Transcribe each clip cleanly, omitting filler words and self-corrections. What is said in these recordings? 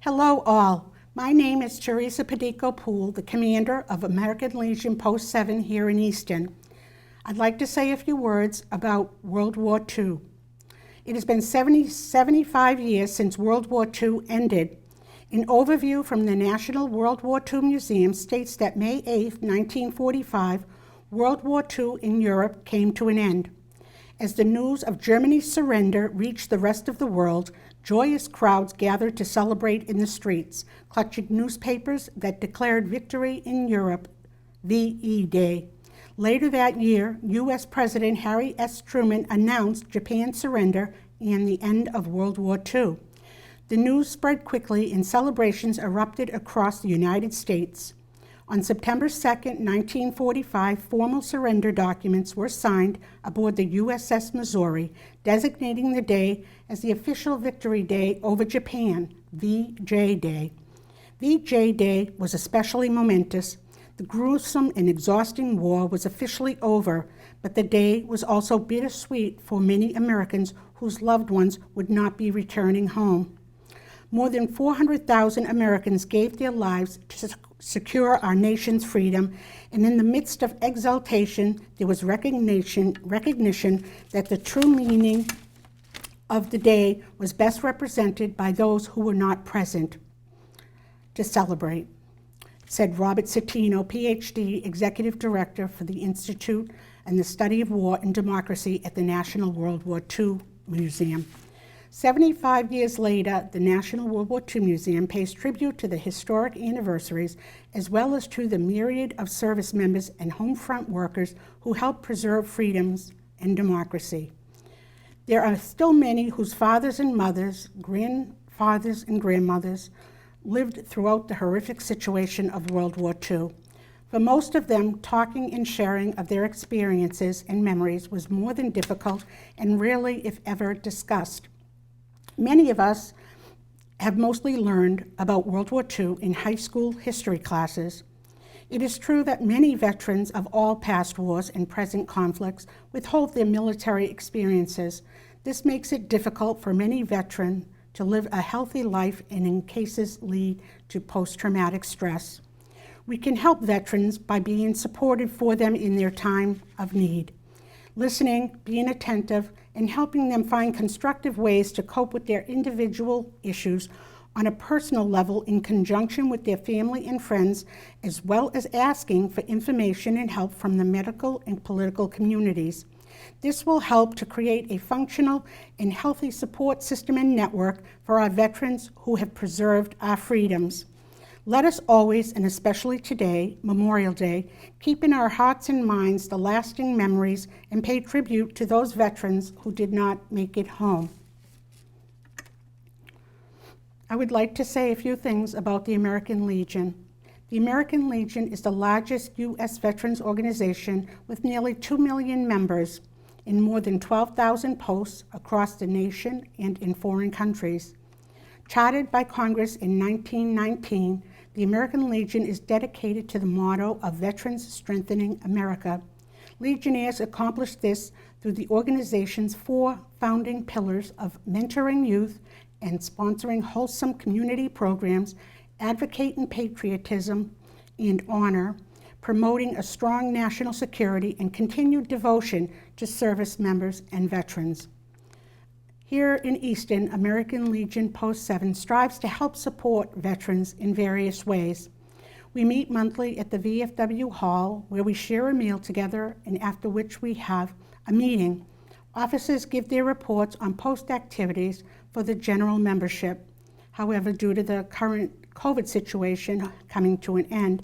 Hello all. My name is Teresa Padico-Poole, the commander of American Legion Post 7 here in Easton. I'd like to say a few words about World War II. It has been 75 years since World War II ended. An overview from the National World War II Museum states that May 8, 1945, World War II in Europe came to an end. As the news of Germany's surrender reached the rest of the world, joyous crowds gathered to celebrate in the streets, clutching newspapers that declared victory in Europe, VE Day. Later that year, U.S. President Harry S. Truman announced Japan's surrender and the end of World War II. The news spread quickly and celebrations erupted across the United States. On September 2, 1945, formal surrender documents were signed aboard the USS Missouri, designating the day as the official victory day over Japan, VJ Day. VJ Day was especially momentous. The gruesome and exhausting war was officially over, but the day was also bittersweet for many Americans whose loved ones would not be returning home. More than 400,000 Americans gave their lives to secure our nation's freedom, and in the midst of exultation, there was recognition that the true meaning of the day was best represented by those who were not present to celebrate, said Robert Citino, PhD, Executive Director for the Institute and the Study of War and Democracy at the National World War II Museum. 75 years later, the National World War II Museum pays tribute to the historic anniversaries as well as to the myriad of service members and home front workers who helped preserve freedoms and democracy. There are still many whose fathers and mothers, grandfathers and grandmothers lived throughout the horrific situation of World War II. For most of them, talking and sharing of their experiences and memories was more than difficult and rarely, if ever, discussed. Many of us have mostly learned about World War II in high school history classes. It is true that many veterans of all past wars and present conflicts withhold their military experiences. This makes it difficult for many veterans to live a healthy life and in cases lead to post-traumatic stress. We can help veterans by being supportive for them in their time of need, listening, being attentive, and helping them find constructive ways to cope with their individual issues on a personal level in conjunction with their family and friends, as well as asking for information and help from the medical and political communities. This will help to create a functional and healthy support system and network for our veterans who have preserved our freedoms. Let us always, and especially today, Memorial Day, keep in our hearts and minds the lasting memories and pay tribute to those veterans who did not make it home. I would like to say a few things about the American Legion. The American Legion is the largest U.S. veterans organization with nearly 2 million members in more than 12,000 posts across the nation and in foreign countries. Chartered by Congress in 1919, the American Legion is dedicated to the motto of Veterans Strengthening America. Legionnaires accomplished this through the organization's 4 founding pillars of mentoring youth and sponsoring wholesome community programs, advocating patriotism and honor, promoting a strong national security, and continued devotion to service members and veterans. Here in Easton, American Legion Post 7 strives to help support veterans in various ways. We meet monthly at the VFW Hall, where we share a meal together, and after which we have a meeting. Officers give their reports on post activities for the general membership. However, due to the current COVID situation coming to an end,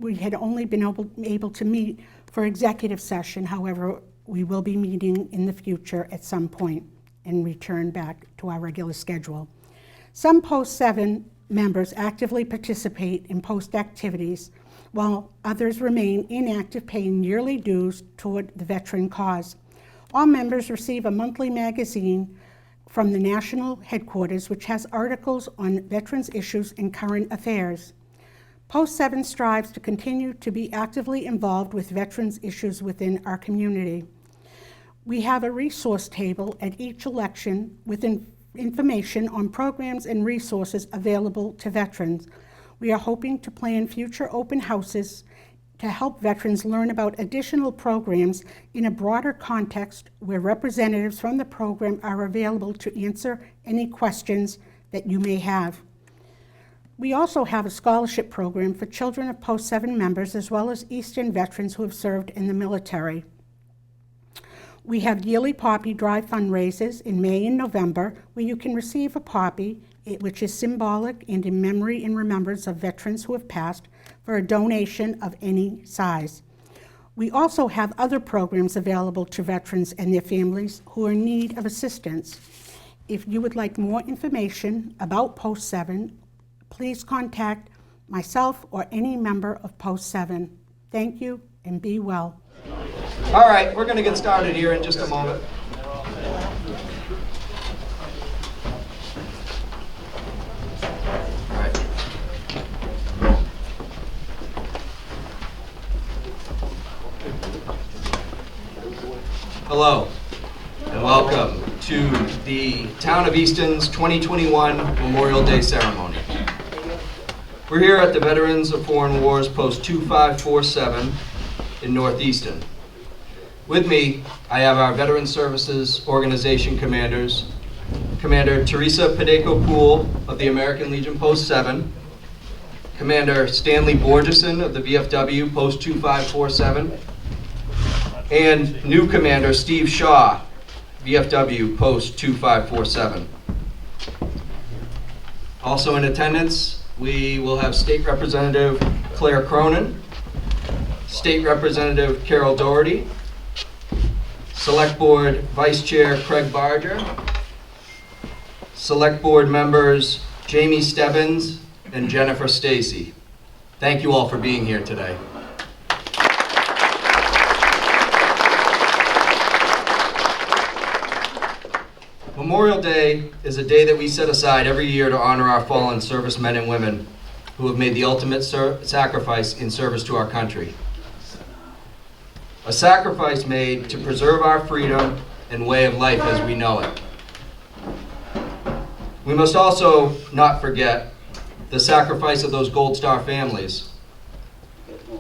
we had only been able to meet for executive session. However, we will be meeting in the future at some point and return back to our regular schedule. Some Post 7 members actively participate in post activities, while others remain inactive, paying yearly dues toward the veteran cause. All members receive a monthly magazine from the national headquarters, which has articles on veterans issues and current affairs. Post 7 strives to continue to be actively involved with veterans issues within our community. We have a resource table at each election with information on programs and resources available to veterans. We are hoping to plan future open houses to help veterans learn about additional programs in a broader context where representatives from the program are available to answer any questions that you may have. We also have a scholarship program for children of Post-7 members as well as Easton veterans who have served in the military. We have yearly Poppy Drive fundraisers in May and November where you can receive a poppy, which is symbolic and in memory and remembrance of veterans who have passed, for a donation of any size. We also have other programs available to veterans and their families who are in need of assistance. If you would like more information about Post-7, please contact myself or any member of Post-7. Thank you and be well. All right, we're going to get started here in just a moment. All right. Hello and welcome to the Town of Easton's 2021 Memorial Day Ceremony. We're here at the Veterans of Foreign Wars Post 2547 in North Easton. With me, I have our Veteran Services Organization commanders, Commander Teresa Padeco-Poole of the American Legion Post 7, Commander Stanley Borgeson of the VFW Post 2547, and new Commander Steve Shaw, VFW Post 2547. Also in attendance, we will have State Representative Claire Cronin, State Representative Carol Dougherty, Select Board Vice Chair Craig Barger, Select Board members Jamie Stebbins and Jennifer Stacy. Thank you all for being here today. Memorial Day is a day that we set aside every year to honor our fallen servicemen and women who have made the ultimate sacrifice in service to our country. A sacrifice made to preserve our freedom and way of life as we know it. We must also not forget the sacrifice of those Gold Star families,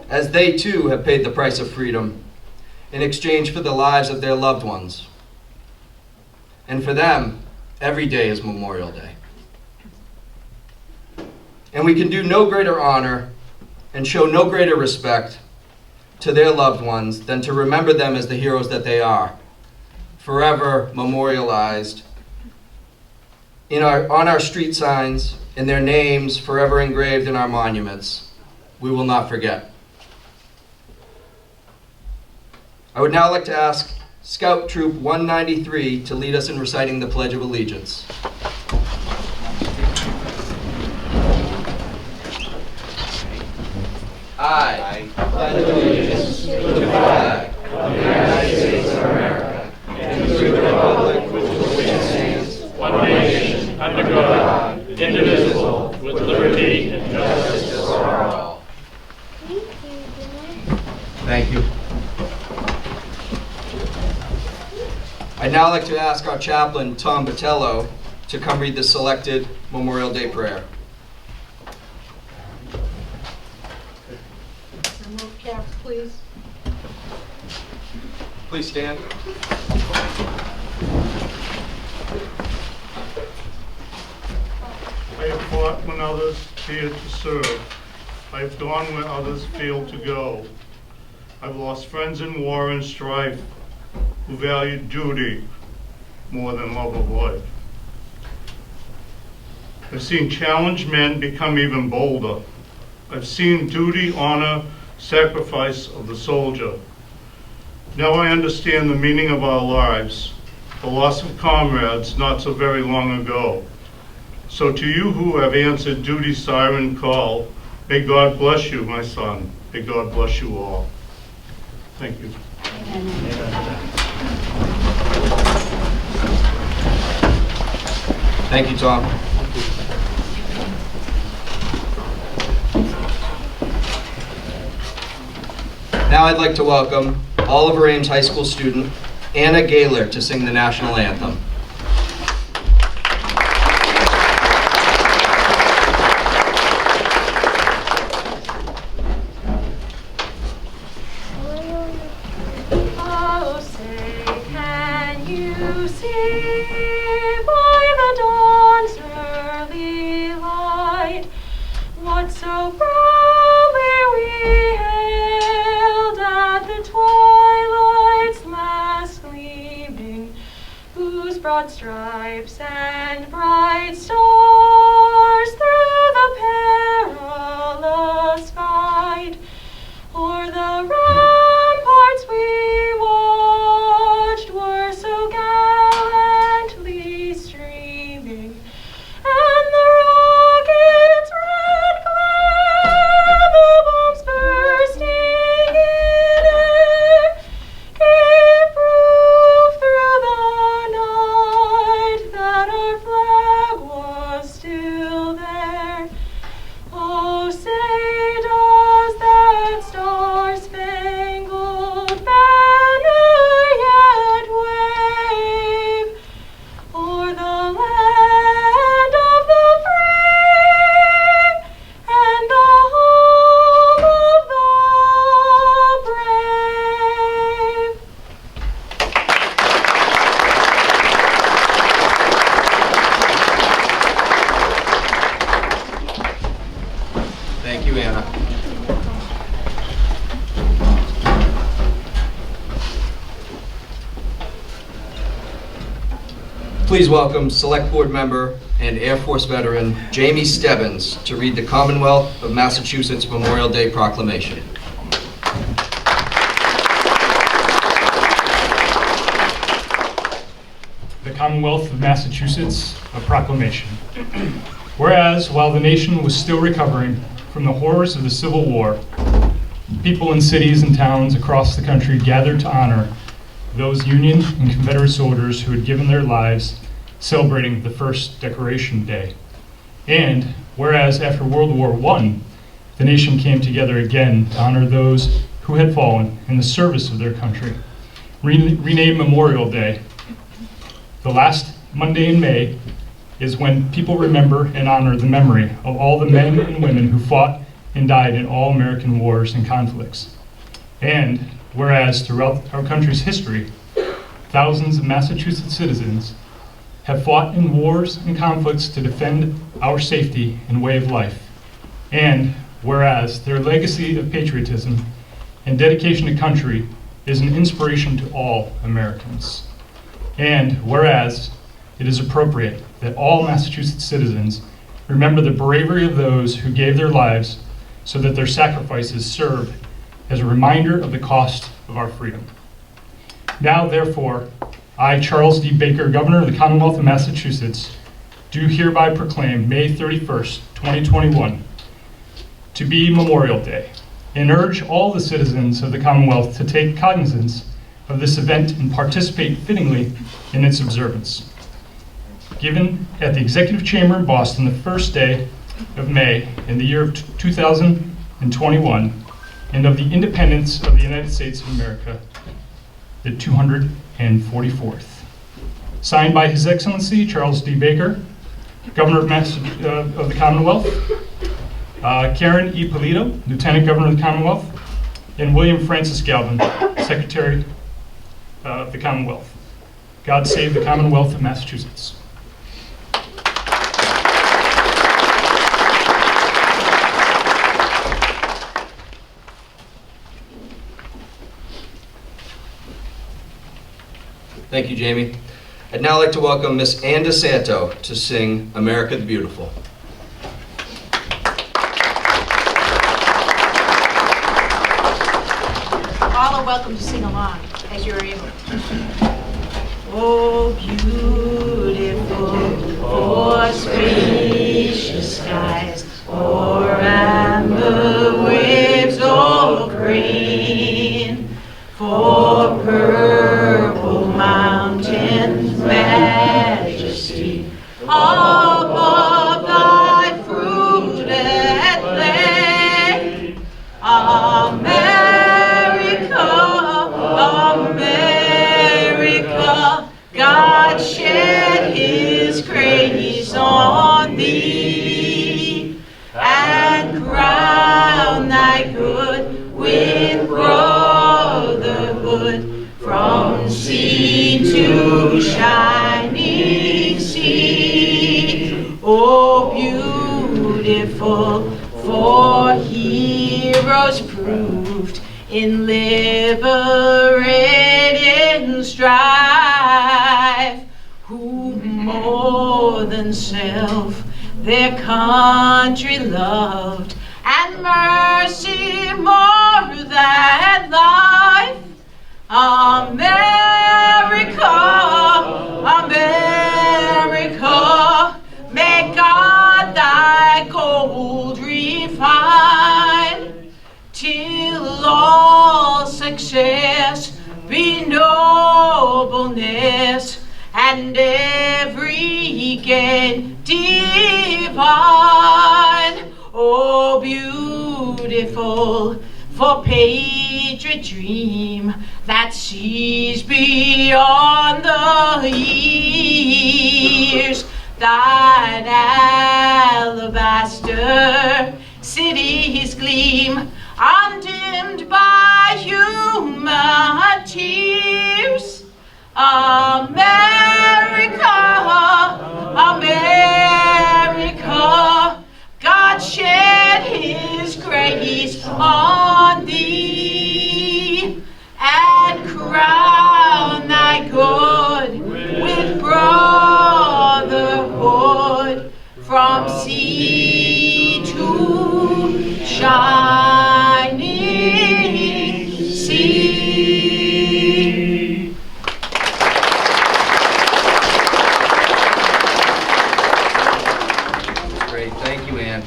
as they too have paid the price of freedom in exchange for the lives of their loved ones. And for them, every day is Memorial Day. And we can do no greater honor and show no greater respect to their loved ones than to remember them as the heroes that they are, forever memorialized on our street signs, and their names forever engraved in our monuments. We will not forget. I would now like to ask Scout Troop 193 to lead us in reciting the Pledge of Allegiance. I pledge allegiance to the flag of the United States of America and to the republic for which it stands, one nation, under God, indivisible, with liberty and justice for all. Thank you. I'd now like to ask our chaplain, Tom Botello, to come read the selected Memorial Day prayer. Remove caps, please. Please stand. I have fought when others feared to serve. I have gone where others failed to go. I've lost friends in war and strife who valued duty more than love of life. I've seen challenged men become even bolder. I've seen duty, honor, sacrifice of the soldier. Now I understand the meaning of our lives, the loss of comrades not so very long ago. So to you who have answered duty's siren call, may God bless you, my son. May God bless you all. Thank you. Thank you, Tom. Now I'd like to welcome Oliver Ames High School student Anna Gaylor to sing the national anthem. proudly we hailed at the twilight's last gleaming, whose broad stripes and bright stars through the perilous fight o'er the ramparts we watched were so gallantly streaming, and the rocket's red glare, the bombs bursting in air, gave proof through the night that our flag was still there. Oh, say does that star-spangled banner yet wave o'er the land of the free and the home of the brave? Thank you, Anna. Please welcome Select Board Member and Air Force veteran Jamie Stebbins to read the Commonwealth of Massachusetts Memorial Day Proclamation. The Commonwealth of Massachusetts, a proclamation. Whereas, while the nation was still recovering from the horrors of the Civil War, people in cities and towns across the country gathered to honor those Union and Confederate soldiers who had given their lives celebrating the first Decoration Day. And whereas after World War I, the nation came together again to honor those who had fallen in the service of their country, renamed Memorial Day. The last Monday in May is when people remember and honor the memory of all the men and women who fought and died in all American wars and conflicts. And whereas throughout our country's history, thousands of Massachusetts citizens have fought in wars and conflicts to defend our safety and way of life. And whereas their legacy of patriotism and dedication to country is an inspiration to all Americans. And whereas it is appropriate that all Massachusetts citizens remember the bravery of those who gave their lives so that their sacrifices serve as a reminder of the cost of our freedom. Now, therefore, I, Charles D. Baker, Governor of the Commonwealth of Massachusetts, do hereby proclaim May 31st, 2021, to be Memorial Day, and urge all the citizens of the Commonwealth to take cognizance of this event and participate fittingly in its observance. Given at the Executive Chamber in Boston the first day of May in the year of 2021, and of the independence of the United States of America, the 244th. Signed by His Excellency Charles D. Baker, Governor of the Commonwealth, Karen E. Polito, Lieutenant Governor of the Commonwealth, and William Francis Galvin, Secretary of the Commonwealth. God save the Commonwealth of Massachusetts. Thank you, Jamie. I'd now like to welcome Miss Ann DeSanto to sing America the Beautiful. All are welcome to sing along as you're able. Oh, beautiful, for spacious skies, or amber waves all green, for purple mountains, majesty, above thy fruited plain. America, America, God shed his grace on thee, and crown thy good with brotherhood, from sea to shining sea. Oh, beautiful, for heroes proved in liberating strife, who more than self their country loved, and mercy more than life. America, America, may God thy gold refine, till all success be nobleness, and every gain divine. Oh, beautiful for patriot dream that sees beyond the years, thine alabaster cities gleam, undimmed by human tears. America, America, God shed his grace on thee, and crown thy good with brotherhood, from sea to shining sea. Great, thank you, Ann.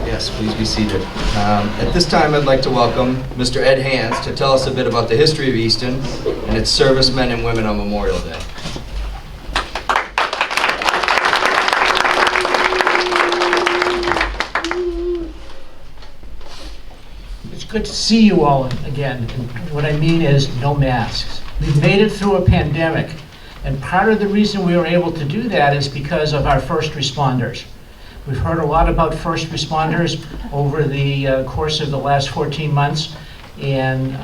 Yes, please be seated. At this time, I'd like to welcome Mr. Ed Hands to tell us a bit about the history of Easton and its servicemen and women on Memorial Day. It's good to see you all again. And what I mean is no masks. We've made it through a pandemic, and part of the reason we were able to do that is because of our first responders. We've heard a lot about first responders over the course of the last 14 months, and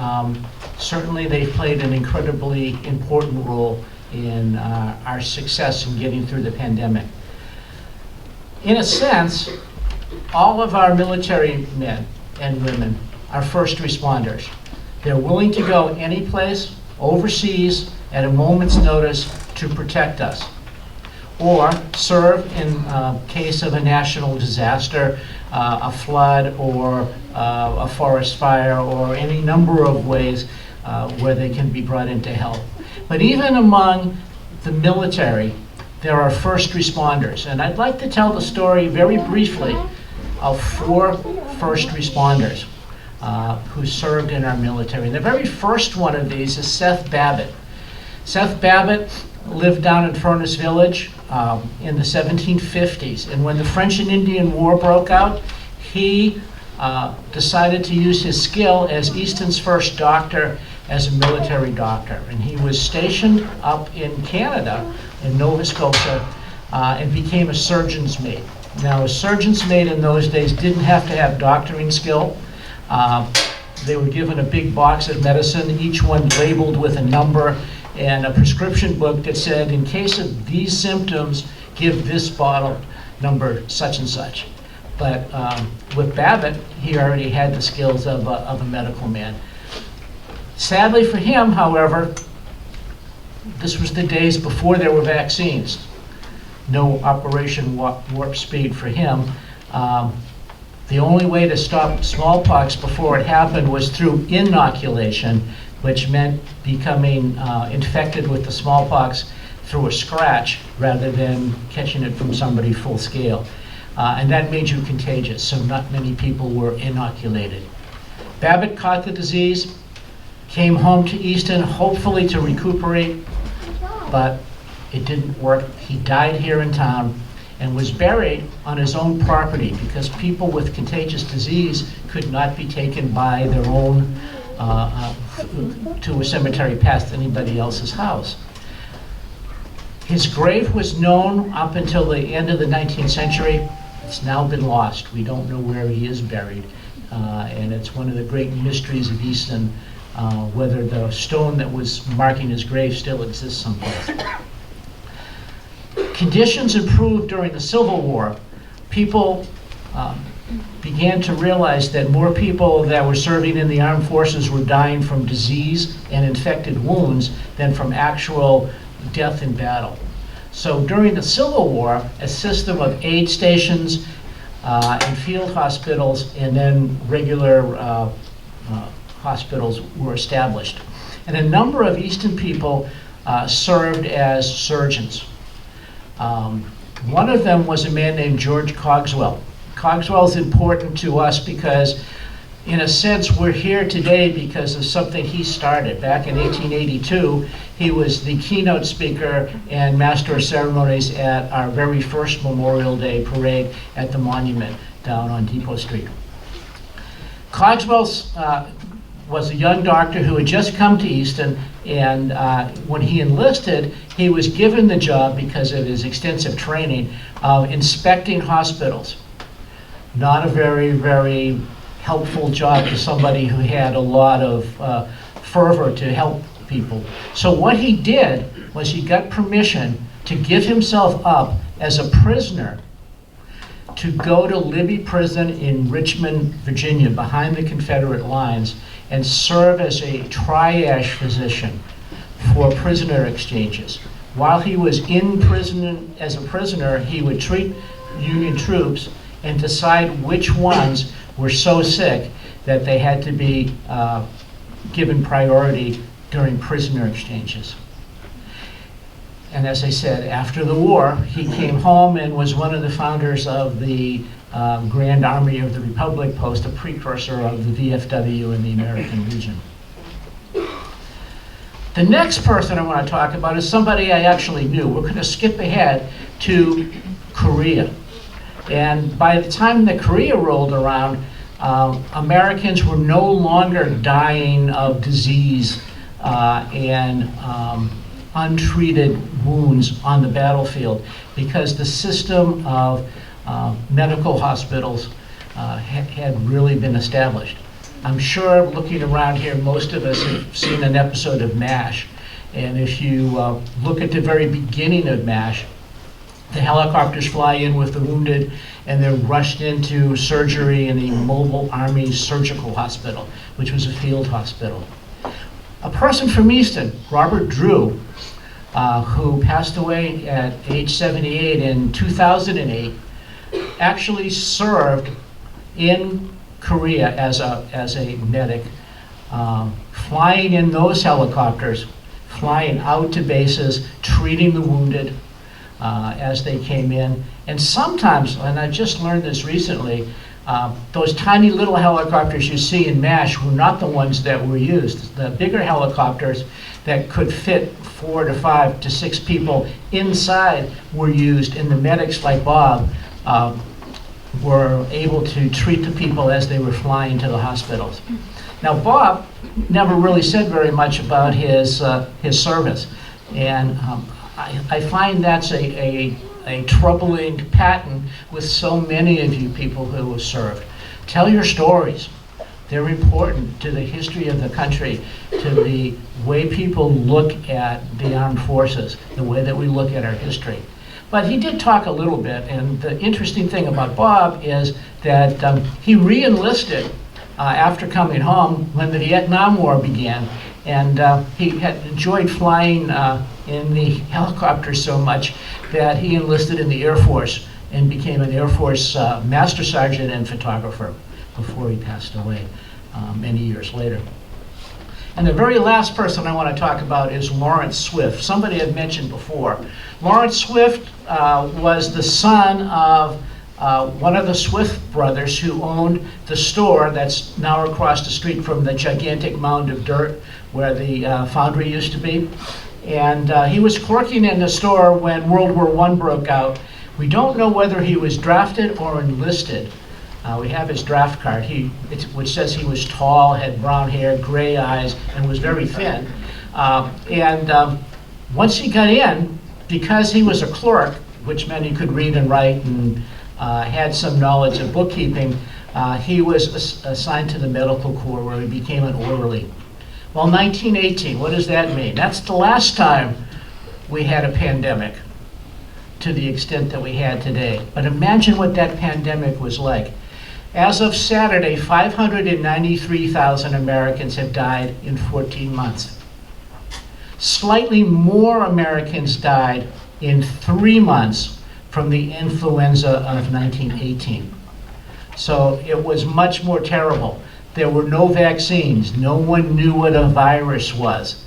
certainly they've played an incredibly important role in our success in getting through the pandemic. In a sense, all of our military men and women are first responders. They're willing to go any place, overseas, at a moment's notice to protect us, or serve in case of a national disaster, a flood, or a forest fire, or any number of ways where they can be brought in to help. But even among the military, there are first responders. And I'd like to tell the story very briefly of 4 first responders who served in our military. And the very first one of these is Seth Babbitt. Seth Babbitt lived down in Furnace Village in the 1750s. And when the French and Indian War broke out, he decided to use his skill as Easton's first doctor as a military doctor. And he was stationed up in Canada, in Nova Scotia, and became a surgeon's mate. Now, a surgeon's mate in those days didn't have to have doctoring skill. They were given a big box of medicine, each one labeled with a number, and a prescription book that said, in case of these symptoms, give this bottle number such and such. But with Babbitt, he already had the skills of a medical man. Sadly for him, however, this was the days before there were vaccines. No Operation Warp Speed for him. The only way to stop smallpox before it happened was through inoculation, which meant becoming infected with the smallpox through a scratch rather than catching it from somebody full scale. And that made you contagious, so not many people were inoculated. Babbitt caught the disease, came home to Easton, hopefully to recuperate, but it didn't work. He died here in town and was buried on his own property because people with contagious disease could not be taken by their own to a cemetery past anybody else's house. His grave was known up until the end of the 19th century. It's now been lost. We don't know where he is buried. And it's one of the great mysteries of Easton, whether the stone that was marking his grave still exists someplace. conditions improved during the Civil War, people began to realize that more people that were serving in the armed forces were dying from disease and infected wounds than from actual death in battle. So during the Civil War, a system of aid stations and field hospitals and then regular hospitals were established. And a number of Easton people served as surgeons. One of them was a man named George Cogswell. Cogswell is important to us because, in a sense, we're here today because of something he started. Back in 1882, he was the keynote speaker and master of ceremonies at our very first Memorial Day parade at the monument down on Depot Street. Cogswell was a young doctor who had just come to Easton, and when he enlisted, he was given the job, because of his extensive training, of inspecting hospitals. Not a very, very helpful job to somebody who had a lot of fervor to help people. So what he did was he got permission to give himself up as a prisoner to go to Libby Prison in Richmond, Virginia, behind the Confederate lines, and serve as a triage physician for prisoner exchanges. While he was in prison as a prisoner, he would treat Union troops and decide which ones were so sick that they had to be given priority during prisoner exchanges. And as I said, after the war, he came home and was one of the founders of the Grand Army of the Republic Post, a precursor of the VFW in the American Legion. The next person I want to talk about is somebody I actually knew. We're going to skip ahead to Korea. And by the time that Korea rolled around, Americans were no longer dying of disease and untreated wounds on the battlefield, because the system of medical hospitals had really been established. I'm sure, looking around here, most of us have seen an episode of MASH. And if you look at the very beginning of MASH, the helicopters fly in with the wounded, and they're rushed into surgery in the Mobile Army Surgical Hospital, which was a field hospital. A person from Easton, Robert Drew, who passed away at age 78 in 2008, actually served in Korea as a medic, flying in those helicopters, flying out to bases, treating the wounded as they came in. And sometimes, and I just learned this recently, those tiny little helicopters you see in MASH were not the ones that were used. The bigger helicopters that could fit 4 to 5 to 6 people inside were used, and the medics like Bob were able to treat the people as they were flying to the hospitals. Now, Bob never really said very much about his service, and I find that's a troubling pattern with so many of you people who have served. Tell your stories. They're important to the history of the country, to the way people look at the armed forces, the way that we look at our history. But he did talk a little bit, and the interesting thing about Bob is that he re-enlisted after coming home when the Vietnam War began, and he had enjoyed flying in the helicopter so much that he enlisted in the Air Force and became an Air Force Master Sergeant and photographer before he passed away many years later. And the very last person I want to talk about is Lawrence Swift, somebody I've mentioned before. Lawrence Swift was the son of one of the Swift brothers who owned the store that's now across the street from the gigantic mound of dirt where the Fandry used to be. And he was clerking in the store when World War I broke out. We don't know whether he was drafted or enlisted. We have his draft card, which says he was tall, had brown hair, gray eyes, and was very thin. Once he got in, because he was a clerk, which meant he could read and write and had some knowledge of bookkeeping, he was assigned to the medical corps where he became an orderly. Well, 1918, what does that mean? That's the last time we had a pandemic. to the extent that we had today. But imagine what that pandemic was like. As of Saturday, 593,000 Americans have died in 14 months. Slightly more Americans died in 3 months from the influenza of 1918. So it was much more terrible. There were no vaccines. No one knew what a virus was.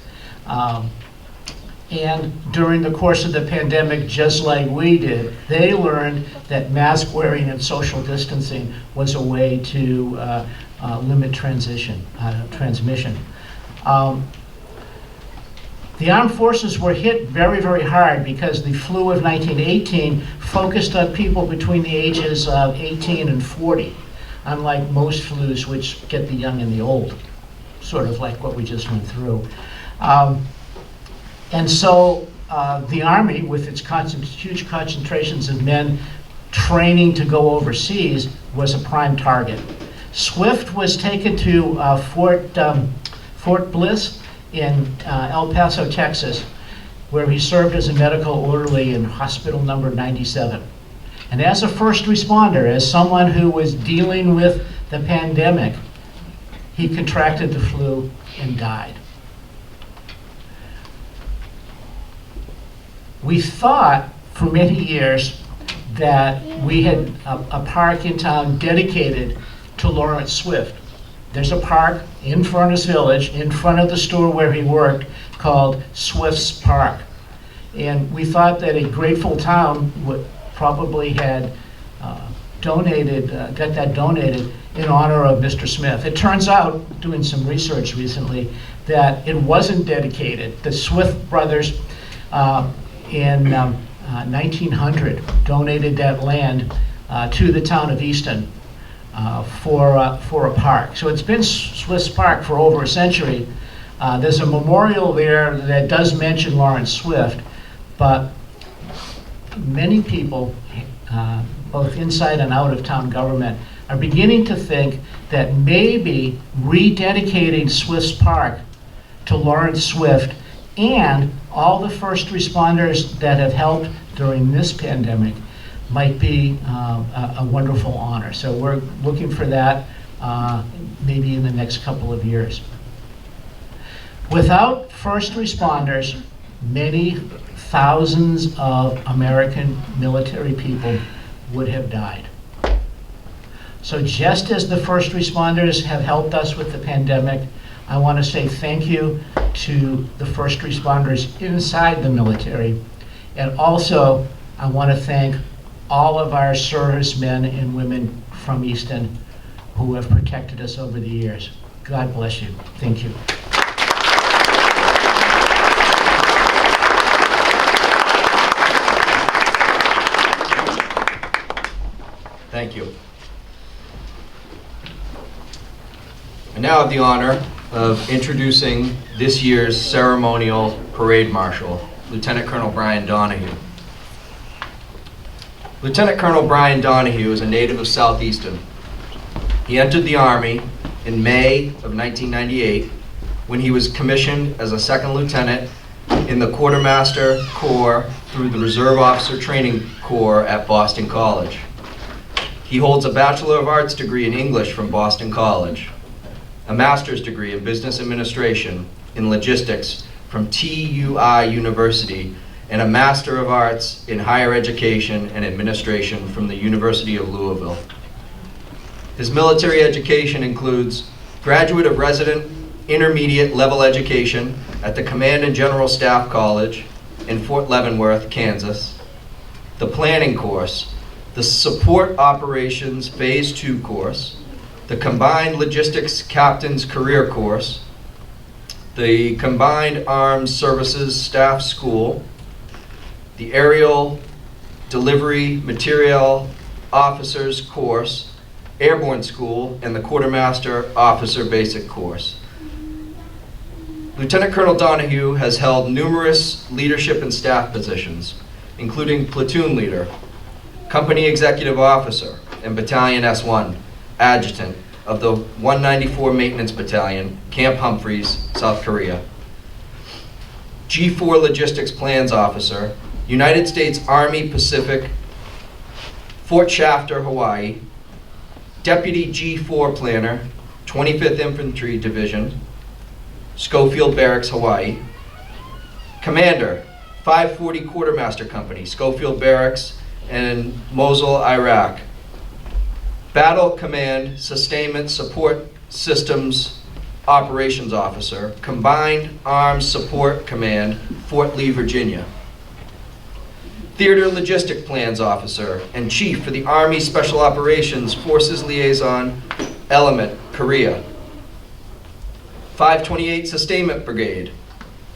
And during the course of the pandemic, just like we did, they learned that mask wearing and social distancing was a way to limit transmission. The armed forces were hit very, very hard because the flu of 1918 focused on people between the ages of 18 and 40, unlike most flus which get the young and the old, sort of like what we just went through. And so the Army, with its huge concentrations of men training to go overseas, was a prime target. Swift was taken to Fort Bliss in El Paso, Texas, where he served as a medical orderly in hospital number 97. And as a first responder, as someone who was dealing with the pandemic, he contracted the flu and died. We thought for many years that we had a park in town dedicated to Lawrence Swift. There's a park in Furness Village, in front of the store where he worked, called Swift's Park. And we thought that a grateful town would probably had got that donated in honor of Mr. Smith. It turns out, doing some research recently, that it wasn't dedicated. The Swift brothers in 1900 donated that land to the town of Easton for a park. So it's been Swift's Park for over a century. There's a memorial there that does mention Lawrence Swift, but many people, both inside and out of town government, are beginning to think that maybe rededicating Swift's Park to Lawrence Swift and all the first responders that have helped during this pandemic might be a wonderful honor. So we're looking for that maybe in the next couple of years. Without first responders, many thousands of American military people would have died. So just as the first responders have helped us with the pandemic, I want to say thank you to the first responders inside the military. And also, I want to thank all of our servicemen and women from Easton who have protected us over the years. God bless you. Thank you. Thank you. I now have the honor of introducing this year's ceremonial parade marshal, Lieutenant Colonel Brian Donahue. Lieutenant Colonel Brian Donahue is a native of South Easton. He entered the Army in May of 1998 when he was commissioned as a second lieutenant in the Quartermaster Corps through the Reserve Officer Training Corps at Boston College. He holds a Bachelor of Arts degree in English from Boston College, a master's degree in business administration in logistics from TUI University, and a Master of Arts in higher education and administration from the University of Louisville. His military education includes graduate of resident intermediate level education at the Command and General Staff College in Fort Leavenworth, Kansas, the planning course, the Support Operations Phase 2 course, the Combined Logistics Captain's Career course, the Combined Armed Services Staff School, the Aerial Delivery Material Officers course, Airborne School, and the Quartermaster Officer Basic course. Lieutenant Colonel Donahue has held numerous leadership and staff positions, including platoon leader, company executive officer, and Battalion S1, adjutant of the 194 Maintenance Battalion, Camp Humphreys, South Korea, G4 Logistics Plans Officer, United States Army Pacific, Fort Shafter, Hawaii, Deputy G4 Planner, 25th Infantry Division, Schofield Barracks, Hawaii. Commander, 540 Quartermaster Company, Schofield Barracks, and Mosul, Iraq. Battle Command Sustainment Support Systems Operations Officer, Combined Arms Support Command, Fort Lee, Virginia. Theater Logistic Plans Officer and Chief for the Army Special Operations Forces Liaison Element, Korea. 528 Sustainment Brigade,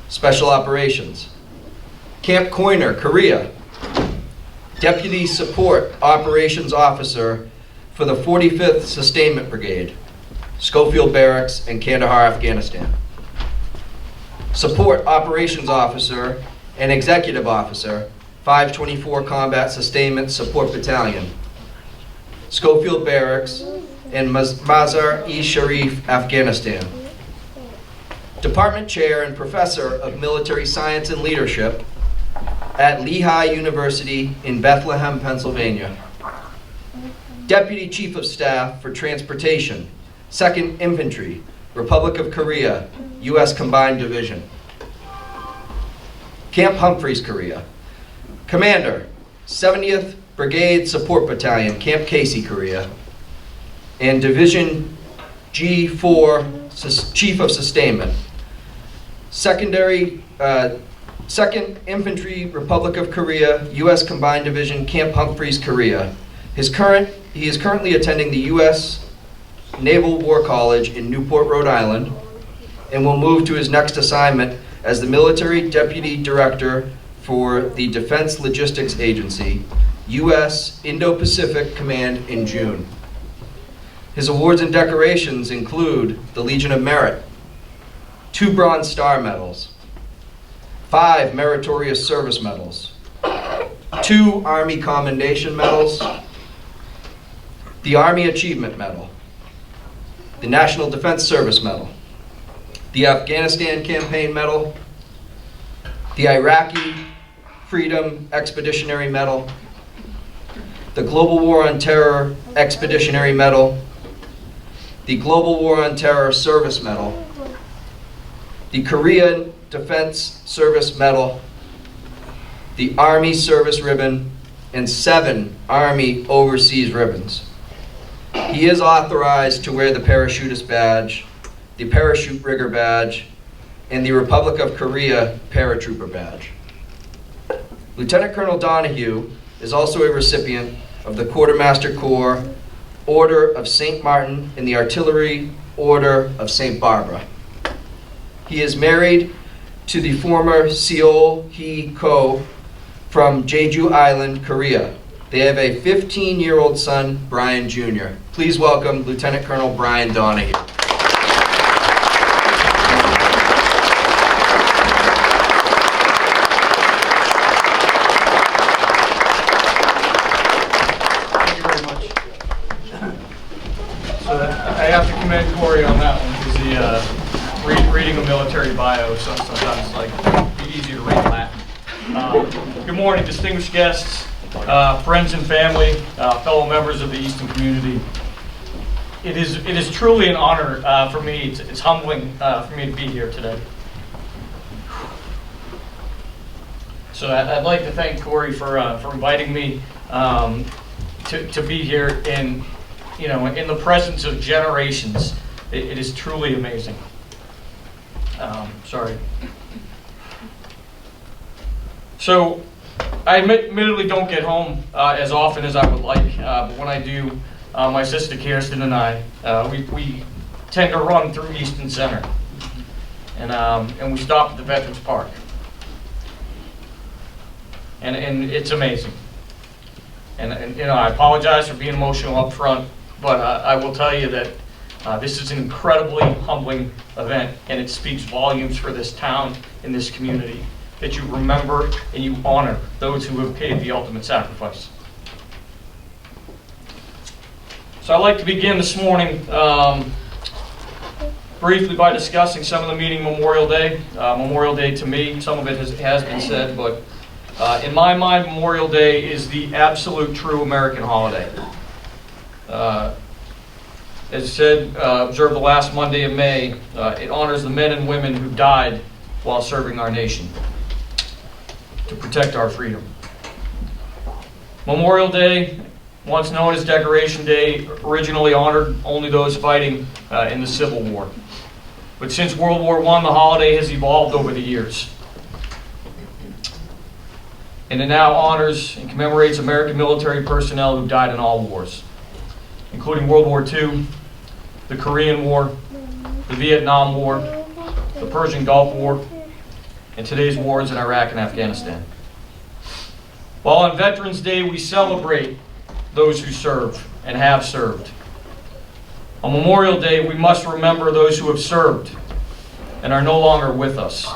Special Operations. Camp Coiner, Korea. Deputy Support Operations Officer for the 45th Sustainment Brigade, Schofield Barracks and Kandahar, Afghanistan. Support Operations Officer and Executive Officer, 524 Combat Sustainment Support Battalion, Schofield Barracks and Mazar-e-Sharif, Afghanistan. Department Chair and Professor of Military Science and Leadership at Lehigh University in Bethlehem, Pennsylvania. Deputy Chief of Staff for Transportation, 2nd Infantry, Republic of Korea, U.S. Combined Division. Camp Humphreys, Korea. Commander, 70th Brigade Support Battalion, Camp Casey, Korea. And Division G4, Chief of Sustainment. 2nd Infantry, Republic of Korea, U.S. Combined Division, Camp Humphreys, Korea. He is currently attending the U.S. Naval War College in Newport, Rhode Island, and will move to his next assignment as the Military Deputy Director for the Defense Logistics Agency, U.S. Indo-Pacific Command in June. His awards and decorations include the Legion of Merit, 2 Bronze Star Medals, 5 Meritorious Service Medals, 2 Army Commendation Medals, the Army Achievement Medal, the National Defense Service Medal, the Afghanistan Campaign Medal, the Iraqi Freedom Expeditionary Medal, the Global War on Terror Expeditionary Medal, the Global War on Terror Service Medal, the Korean Defense Service Medal, the Army Service Ribbon, and 7 Army Overseas Ribbons. He is authorized to wear the Parachutist Badge, the Parachute Rigger Badge, and the Republic of Korea Paratrooper Badge. Lieutenant Colonel Donahue is also a recipient of the Quartermaster Corps Order of St. Martin and the Artillery Order of St. Barbara. He is married to the former Seol Hee-ko from Jeju Island, Korea. They have a 15-year-old son, Brian Jr. Please welcome Lieutenant Colonel Brian Donahue. Thank you very much. So I have to commend Corey on that one, because reading a military bio sometimes it's like easy to read Latin. Good morning, distinguished guests, friends and family, fellow members of the Easton community. It is truly an honor for me. It's humbling for me to be here today. So I'd like to thank Corey for inviting me to be here in the presence of generations. It is truly amazing. Sorry. So I admittedly don't get home as often as I would like, but when I do, my sister Kirsten and I, we tend to run through Easton Center, and we stop at the Veterans Park, and it's amazing. And I apologize for being emotional up front, but I will tell you that this is an incredibly humbling event, and it speaks volumes for this town and this community, that you remember and you honor those who have paid the ultimate sacrifice. So I'd like to begin this morning briefly by discussing some of the meaning Memorial Day. Memorial Day to me, some of it has been said, but In my mind, Memorial Day is the absolute true American holiday. As said, observed the last Monday of May, it honors the men and women who died while serving our nation to protect our freedom. Memorial Day, once known as Decoration Day, originally honored only those fighting in the Civil War. But since World War I, the holiday has evolved over the years. And it now honors and commemorates American military personnel who died in all wars, including World War II, the Korean War, the Vietnam War, the Persian Gulf War, and today's wars in Iraq and Afghanistan. While on Veterans Day we celebrate those who serve and have served, on Memorial Day we must remember those who have served and are no longer with us.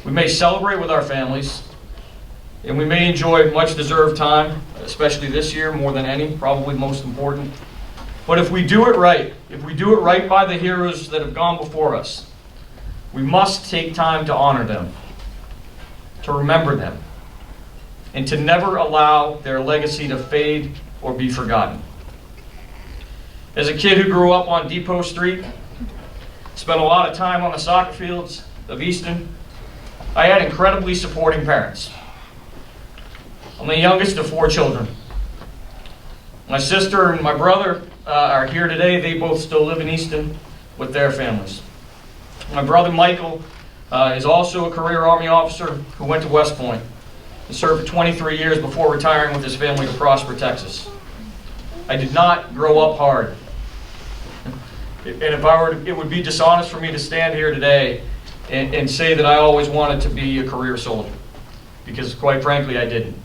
We may celebrate with our families, and we may enjoy much-deserved time, especially this year more than any, probably most important. But if we do it right by the heroes that have gone before us, we must take time to honor them, to remember them, and to never allow their legacy to fade or be forgotten. As a kid who grew up on Depot Street, spent a lot of time on the soccer fields of Easton, I had incredibly supporting parents. I'm the youngest of 4 children. My sister and my brother are here today. They both still live in Easton with their families. My brother Michael is also a career Army officer who went to West Point and served for 23 years before retiring with his family to Prosper, Texas. I did not grow up hard. And if I were, it would be dishonest for me to stand here today and say that I always wanted to be a career soldier, because quite frankly I didn't.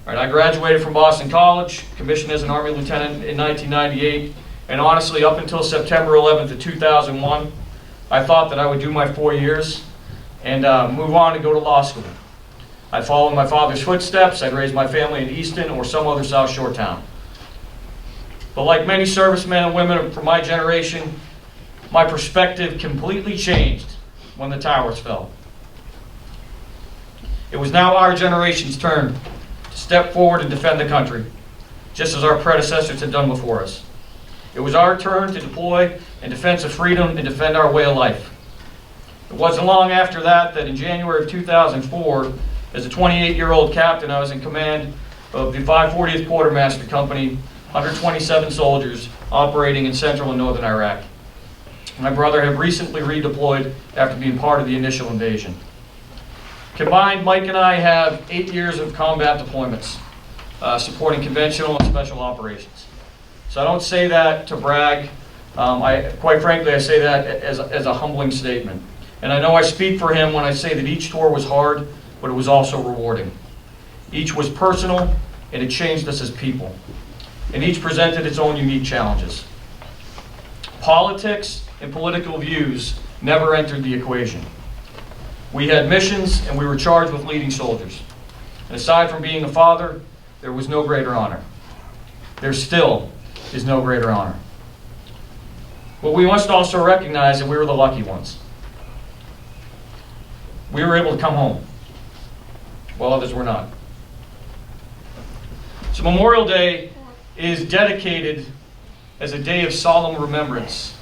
All right, I graduated from Boston College, commissioned as an Army lieutenant in 1998, and honestly up until September 11th of 2001, I thought that I would do my 4 years and move on and go to law school. I'd follow in my father's footsteps. I'd raise my family in Easton or some other South Shore town. But like many servicemen and women from my generation, my perspective completely changed when the towers fell. It was now our generation's turn to step forward and defend the country, just as our predecessors had done before us. It was our turn to deploy in defense of freedom and defend our way of life. It wasn't long after that in January of 2004, as a 28-year-old captain, I was in command of the 540th Quartermaster Company, 127 soldiers operating in central and northern Iraq. My brother had recently redeployed after being part of the initial invasion. Combined, Mike and I have 8 years of combat deployments, supporting conventional and special operations. So I don't say that to brag. Quite frankly, I say that as a humbling statement. And I know I speak for him when I say that each tour was hard, but it was also rewarding. Each was personal, and it changed us as people. And each presented its own unique challenges. Politics and political views never entered the equation. We had missions, and we were charged with leading soldiers. And aside from being a father, there was no greater honor. There still is no greater honor. But we must also recognize that we were the lucky ones. We were able to come home, while others were not. So Memorial Day is dedicated as a day of solemn remembrance.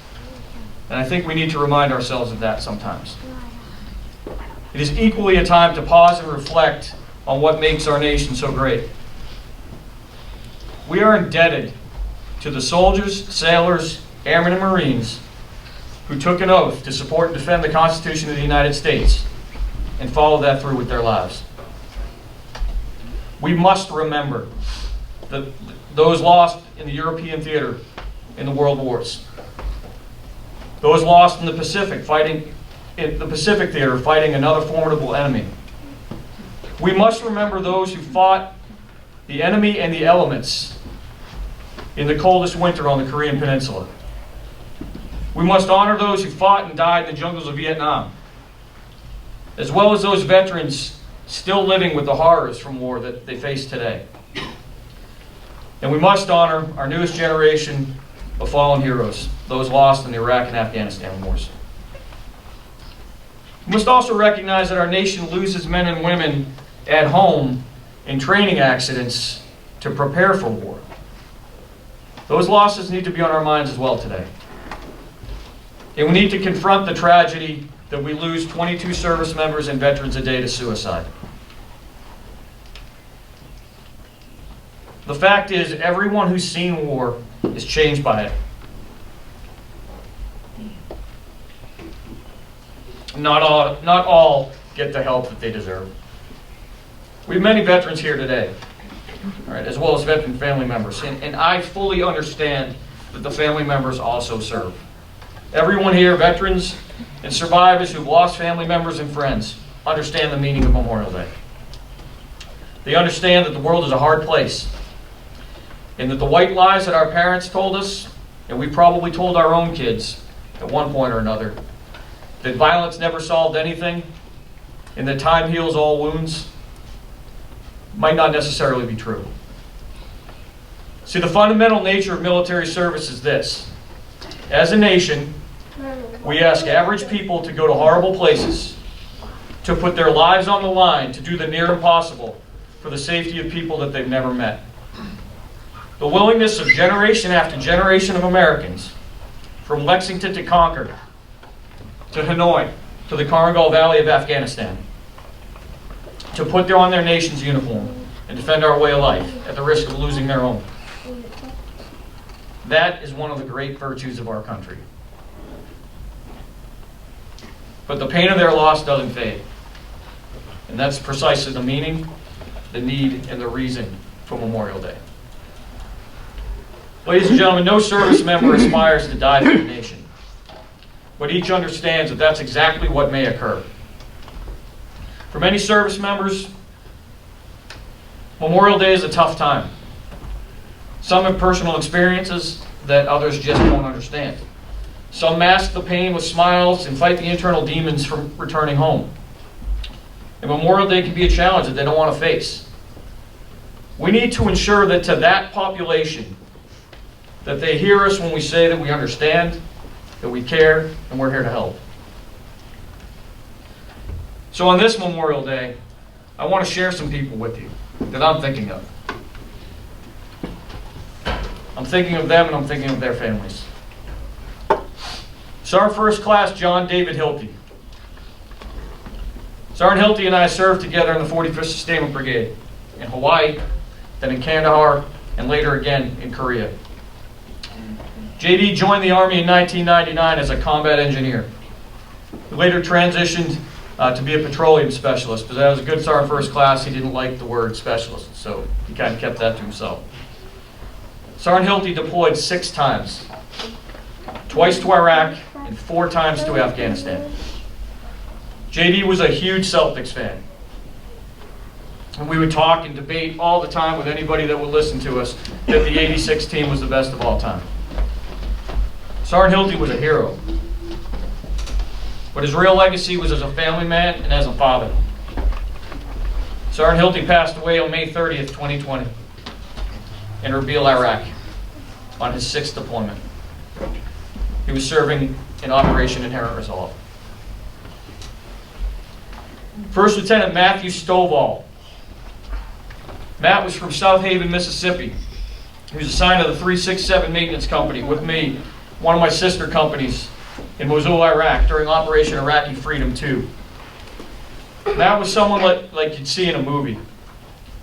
And I think we need to remind ourselves of that sometimes. It is equally a time to pause and reflect on what makes our nation so great. We are indebted to the soldiers, sailors, airmen, and Marines who took an oath to support and defend the Constitution of the United States and follow that through with their lives. We must remember those lost in the European theater in the world wars. Those lost in the Pacific, fighting in the Pacific theater, fighting another formidable enemy. We must remember those who fought the enemy and the elements in the coldest winter on the Korean Peninsula. We must honor those who fought and died in the jungles of Vietnam, as well as those veterans still living with the horrors from war that they face today. And we must honor our newest generation of fallen heroes, those lost in the Iraq and Afghanistan wars. We must also recognize that our nation loses men and women at home in training accidents to prepare for war. Those losses need to be on our minds as well today. And we need to confront the tragedy that we lose 22 service members and veterans a day to suicide. The fact is, everyone who's seen war is changed by it. Not all get the help that they deserve. We have many veterans here today, all right, as well as veteran family members, and I fully understand that the family members also serve. Everyone here, veterans and survivors who've lost family members and friends, understand the meaning of Memorial Day. They understand that the world is a hard place, and that the white lies that our parents told us, and we probably told our own kids at one point or another, that violence never solved anything, and that time heals all wounds, might not necessarily be true. See, the fundamental nature of military service is this. As a nation, we ask average people to go to horrible places, to put their lives on the line, to do the near impossible for the safety of people that they've never met. The willingness of generation after generation of Americans, from Lexington to Concord, to Hanoi, to the Karangal Valley of Afghanistan, to put on their nation's uniform and defend our way of life at the risk of losing their own. That is one of the great virtues of our country. But the pain of their loss doesn't fade. And that's precisely the meaning, the need, and the reason for Memorial Day. Ladies and gentlemen, no service member aspires to die for the nation, but each understands that that's exactly what may occur. For many service members, Memorial Day is a tough time. Some have personal experiences that others just won't understand. Some mask the pain with smiles and fight the internal demons from returning home. And Memorial Day can be a challenge that they don't want to face. We need to ensure that to that population, that they hear us when we say that we understand, that we care, and we're here to help. So on this Memorial Day, I want to share some people with you that I'm thinking of. I'm thinking of them and I'm thinking of their families. Sergeant First Class John David Hilkey. Sergeant Hilkey and I served together in the 45th Sustainment Brigade in Hawaii, then in Kandahar, and later again in Korea. JD joined the Army in 1999 as a combat engineer. He later transitioned to be a petroleum specialist, but as a good Sergeant First Class, he didn't like the word specialist, so he kind of kept that to himself. Sergeant Hilkey deployed 6 times, twice to Iraq and 4 times to Afghanistan. JD was a huge Celtics fan, and we would talk and debate all the time with anybody that would listen to us that the '86 team was the best of all time. Sergeant Hilkey was a hero, but his real legacy was as a family man and as a father. Sergeant Hilkey passed away on May 30th, 2020 in Erbil, Iraq, on his 6th deployment. He was serving in Operation Inherent Resolve. First Lieutenant Matthew Stovall. Matt was from South Haven, Mississippi. He was assigned to the 367 Maintenance Company with me, one of my sister companies in Mosul, Iraq, during Operation Iraqi Freedom II. Matt was someone like you'd see in a movie.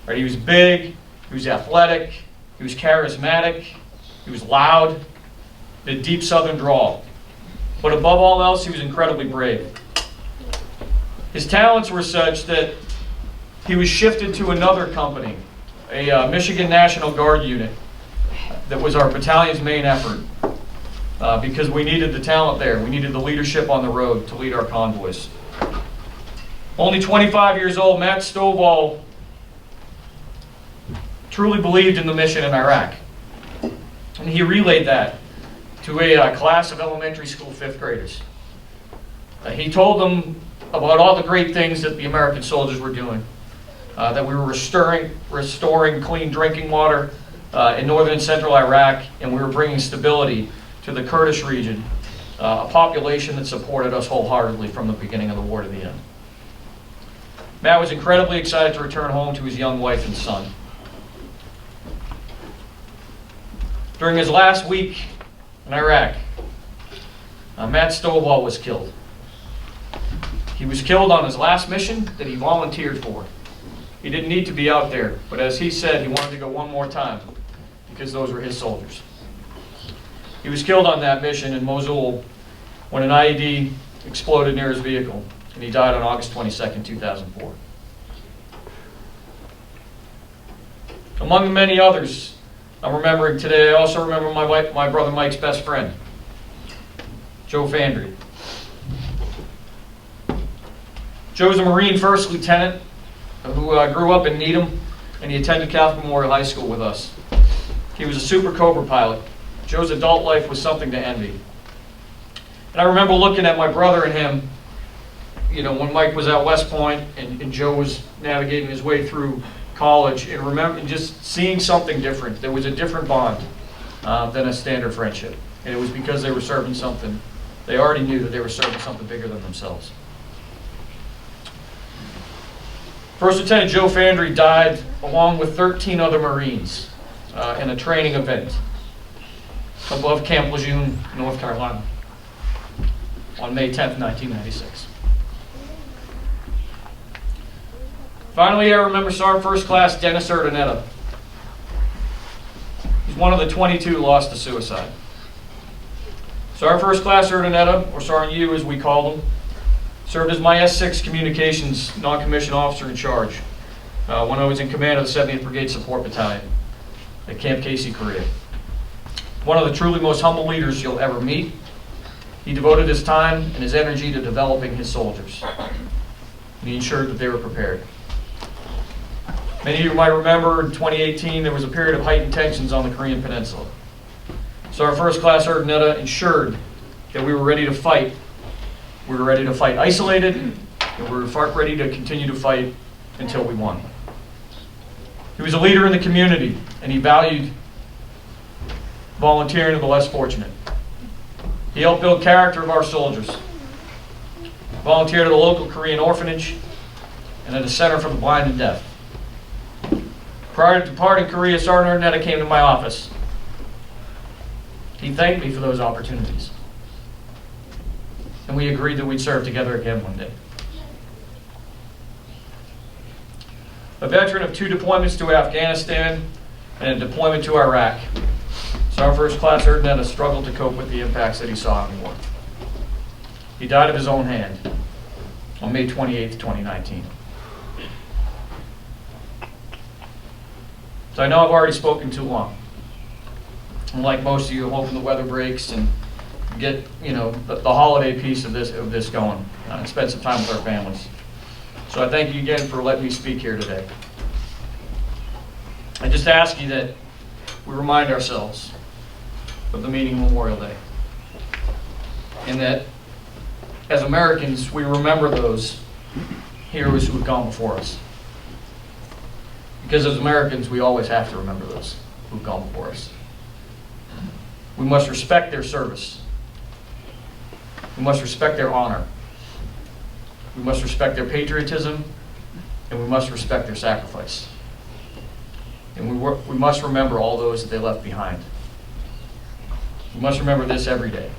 Right? He was big, he was athletic, he was charismatic, he was loud, he had a deep southern drawl. But above all else, he was incredibly brave. His talents were such that he was shifted to another company, a Michigan National Guard unit, that was our battalion's main effort. Because we needed the talent there. We needed the leadership on the road to lead our convoys. Only 25 years old, Matt Stovall truly believed in the mission in Iraq. And he relayed that to a class of elementary school 5th graders. He told them about all the great things that the American soldiers were doing. That we were restoring clean drinking water in northern and central Iraq, and we were bringing stability to the Kurdish region a population that supported us wholeheartedly from the beginning of the war to the end. Matt was incredibly excited to return home to his young wife and son. During his last week in Iraq, Matt Stovall was killed. He was killed on his last mission that he volunteered for. He didn't need to be out there, but as he said, he wanted to go one more time because those were his soldiers. He was killed on that mission in Mosul when an IED exploded near his vehicle, and he died on August 22nd, 2004. Among the many others I'm remembering today, I also remember my brother Mike's best friend, Joe Fandry. Joe's a Marine First Lieutenant who grew up in Needham, and he attended Catholic Memorial High School with us. He was a Super Cobra pilot. Joe's adult life was something to envy. And I remember looking at my brother and him, you know, when Mike was at West Point and Joe was navigating his way through college, and just seeing something different. There was a different bond than a standard friendship. And it was because they were serving something. They already knew that they were serving something bigger than themselves. First Lieutenant Joe Fandry died along with 13 other Marines in a training event above Camp Lejeune, North Carolina, on May 10th, 1996. Finally, I remember Sergeant First Class Dennis Urdaneta. He's one of the 22 lost to suicide. Sergeant First Class Urdaneta, or Sergeant U as we call him, served as my S6 Communications non-commissioned officer in charge when I was in command of the 70th Brigade Support Battalion at Camp Casey, Korea. One of the truly most humble leaders you'll ever meet. He devoted his time and his energy to developing his soldiers. And he ensured that they were prepared. Many of you might remember in 2018 there was a period of heightened tensions on the Korean Peninsula. So our First Class Urdaneta ensured that we were ready to fight. We were ready to fight isolated, and we were ready to continue to fight until we won. He was a leader in the community, and he valued volunteering to the less fortunate. He helped build character of our soldiers. Volunteered at a local Korean orphanage and at a center for the blind and deaf. Prior to departing Korea, Sergeant Urdaneta came to my office. He thanked me for those opportunities. And we agreed that we'd serve together again one day. A veteran of 2 deployments to Afghanistan and a deployment to Iraq, Sergeant First Class Urdaneta struggled to cope with the impacts that he saw in the war. He died of his own hand on May 28, 2019. So I know I've already spoken too long. And like most of you, I'm hoping the weather breaks and get, you know, the holiday piece of this going and spend some time with our families. So I thank you again for letting me speak here today. I just ask you that we remind ourselves of the meaning of Memorial Day, and that as Americans we remember those heroes who have gone before us. Because as Americans we always have to remember those who have gone before us. We must respect their service. We must respect their honor. We must respect their patriotism, and we must respect their sacrifice. And we must remember all those that they left behind. We must remember this every day,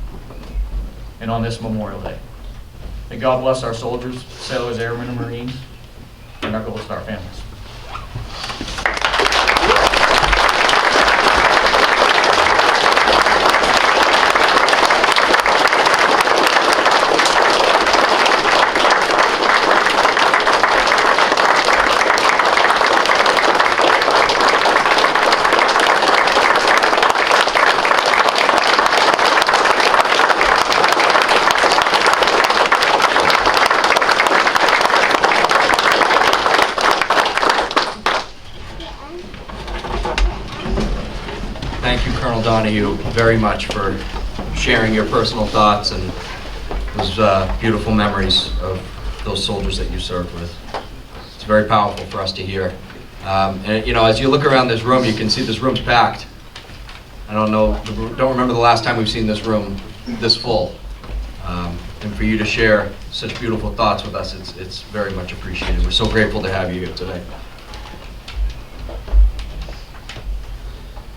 and on this Memorial Day. May God bless our soldiers, sailors, airmen, and Marines, and our Gold Star families. Thank you, Colonel Donahue, very much for sharing your personal thoughts and those beautiful memories of those soldiers that you served with. It's very powerful for us to hear. And you know, as you look around this room, you can see this room's packed. I don't remember the last time we've seen this room this full. and for you to share such beautiful thoughts with us. It's very much appreciated. We're so grateful to have you here today.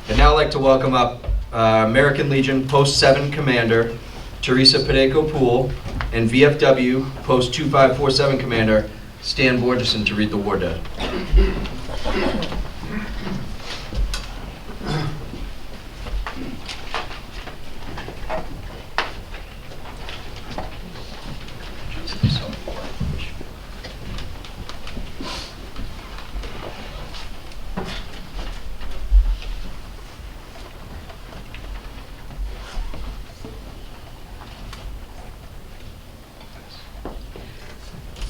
I'd now like to welcome up American Legion Post 7 Commander Teresa Padeco-Poole and VFW Post 2547 Commander Stan Borgeson to read the War Dead.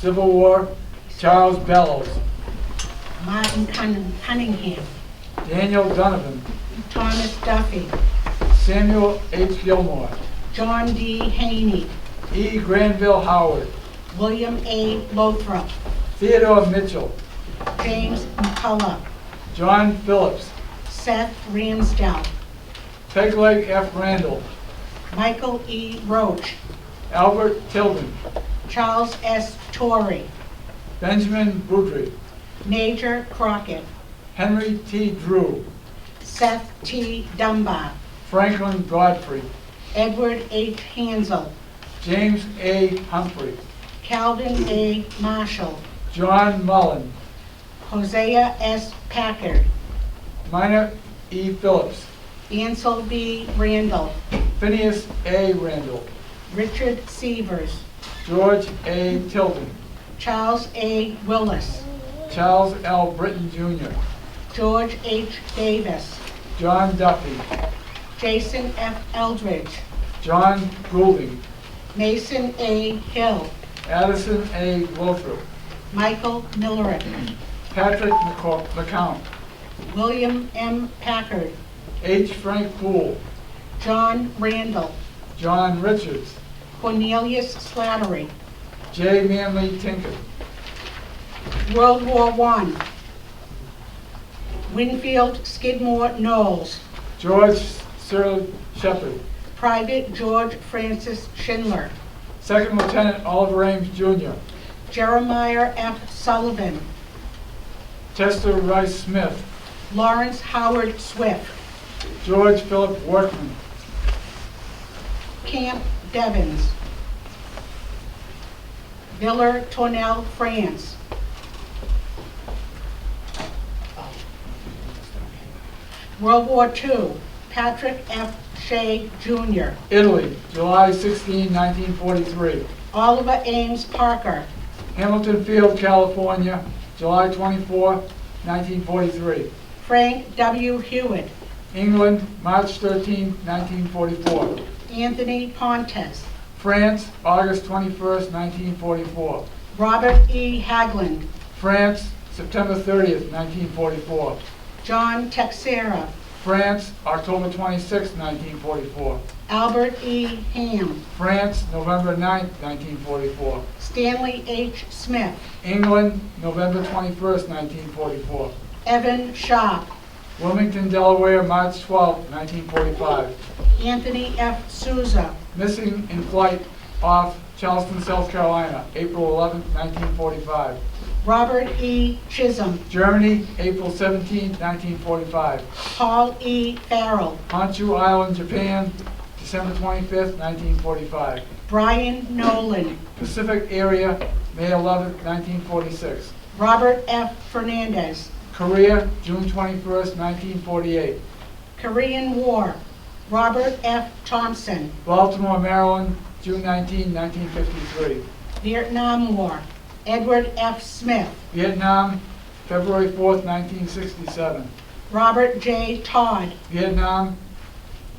Civil War, Charles Bellows, Martin Cunningham, Daniel Donovan, Thomas Duffy, Samuel H. Gilmore, John D. Haney, E. Granville Howard, William A. Lothrop, Theodore Mitchell, James McCullough, John Phillips, Seth Ramsdell, Pegleg F. Randall, Michael E. Roach, Albert Tilden, Charles S. Torrey, Benjamin Boudry, Major Crockett, Henry T. Drew, Seth T. Dunbar, Franklin Godfrey, Edward H. Hansel, James A. Humphrey, Calvin A. Marshall, John Mullen, Hosea S. Packard, Minor E. Phillips, Ansel B. Randall, Phineas A. Randall, Richard Severs, George A. Tilden, Charles A. Willis, Charles L. Britton Jr., George H. Davis, John Duffy, Jason F. Eldridge, John Goulding, Mason A. Hill, Addison A. Lothrop, Michael Millerick, Patrick McCount, William M. Packard, H. Frank Poole, John Randall, John Richards, Cornelius Slattery, J. Manley Tinker, World War I, Winfield Skidmore Knowles, George Cyril Shepard, Private George Francis Schindler, Second Lieutenant Oliver Ames Jr., Jeremiah F. Sullivan, Chester Rice Smith, Lawrence Howard Swift, George Philip Workman, Camp Devens, Viller Tornell France, World War II, Patrick F. Shea Jr., Italy, July 16, 1943, Oliver Ames Parker, Hamilton Field, California, July 24, 1943, Frank W. Hewitt, England, March 13, 1944, Anthony Pontes, France, August 21, 1944, Robert E. Haglund, France, September 30, 1944, John Texera, France, October 26, 1944, Albert E. Ham, France, November 9, 1944, Stanley H. Smith, England, November 21, 1944, Evan Sharp, Wilmington, Delaware, March 12, 1945, Anthony F. Souza, missing in flight off Charleston, South Carolina, April 11, 1945, Robert E. Chisholm, Germany, April 17, 1945, Paul E. Farrell, Honshu Island, Japan, December 25, 1945, Brian Nolan, Pacific area, May 11, 1946, Robert F. Fernandez, Korea, June 21, 1948, Korean War, Robert F. Thompson, Baltimore, Maryland, June 19, 1953, Vietnam War, Edward F. Smith, Vietnam, February 4, 1967, Robert J. Todd, Vietnam,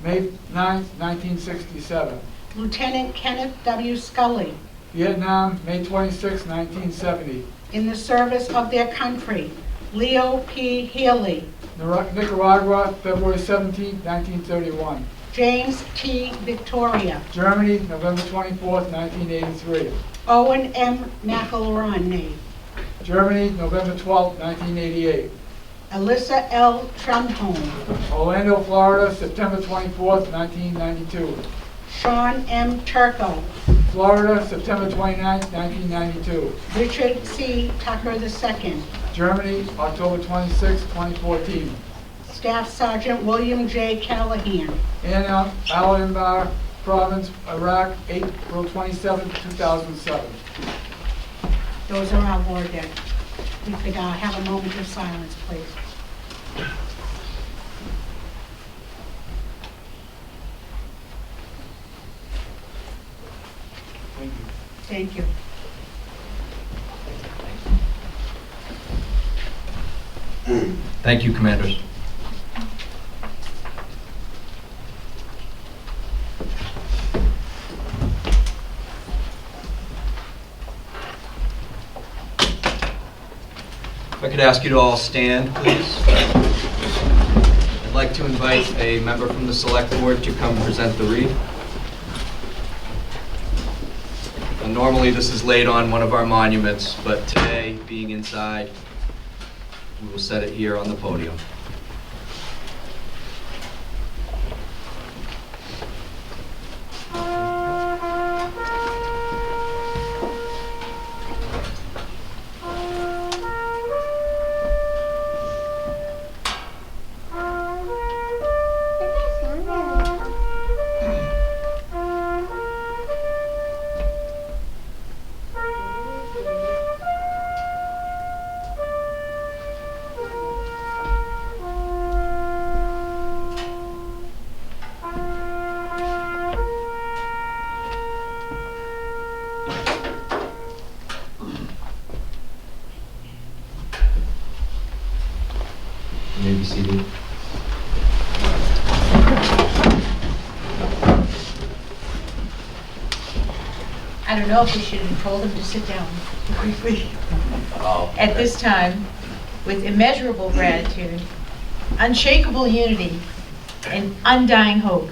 May 9, 1967, Lieutenant Kenneth W. Scully, Vietnam, May 26, 1970, in the service of their country, Leo P. Healy, Nicaragua, February 17, 1931, James T. Victoria, Germany, November 24, 1983, Owen M. McElroney, Germany, November 12, 1988, Alyssa L. Trumholm, Orlando, Florida, September 24, 1992, Sean M. Turco, Florida, September 29, 1992. Richard C. Tucker II. Germany, October 26, 2014. Staff Sergeant William J. Callahan. Anna Al-Anbar, Province, Iraq, April 27, 2007. Those are our war dead. We could have a moment of silence, please. Thank you. Thank you, Commanders. If I could ask you to all stand, please. I'd like to invite a member from the Select Board to come present the wreath. And normally this is laid on one of our monuments, but today, being inside, we will set it here on the podium. You may be seated. I don't know if we should have told him to sit down briefly. At this time, with immeasurable gratitude, unshakable unity, and undying hope,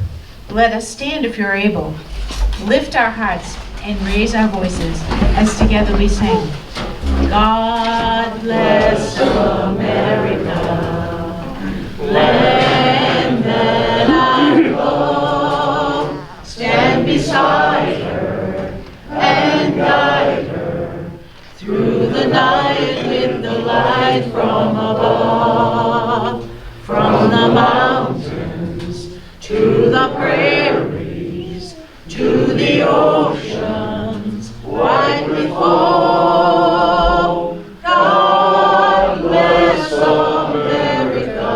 let us stand if you're able, lift our hearts, and raise our voices as together we sing. God bless America, land that I love. Stand beside her and guide her through the night with the light from above. From the mountains to the prairies to the oceans wide with foam. God bless America,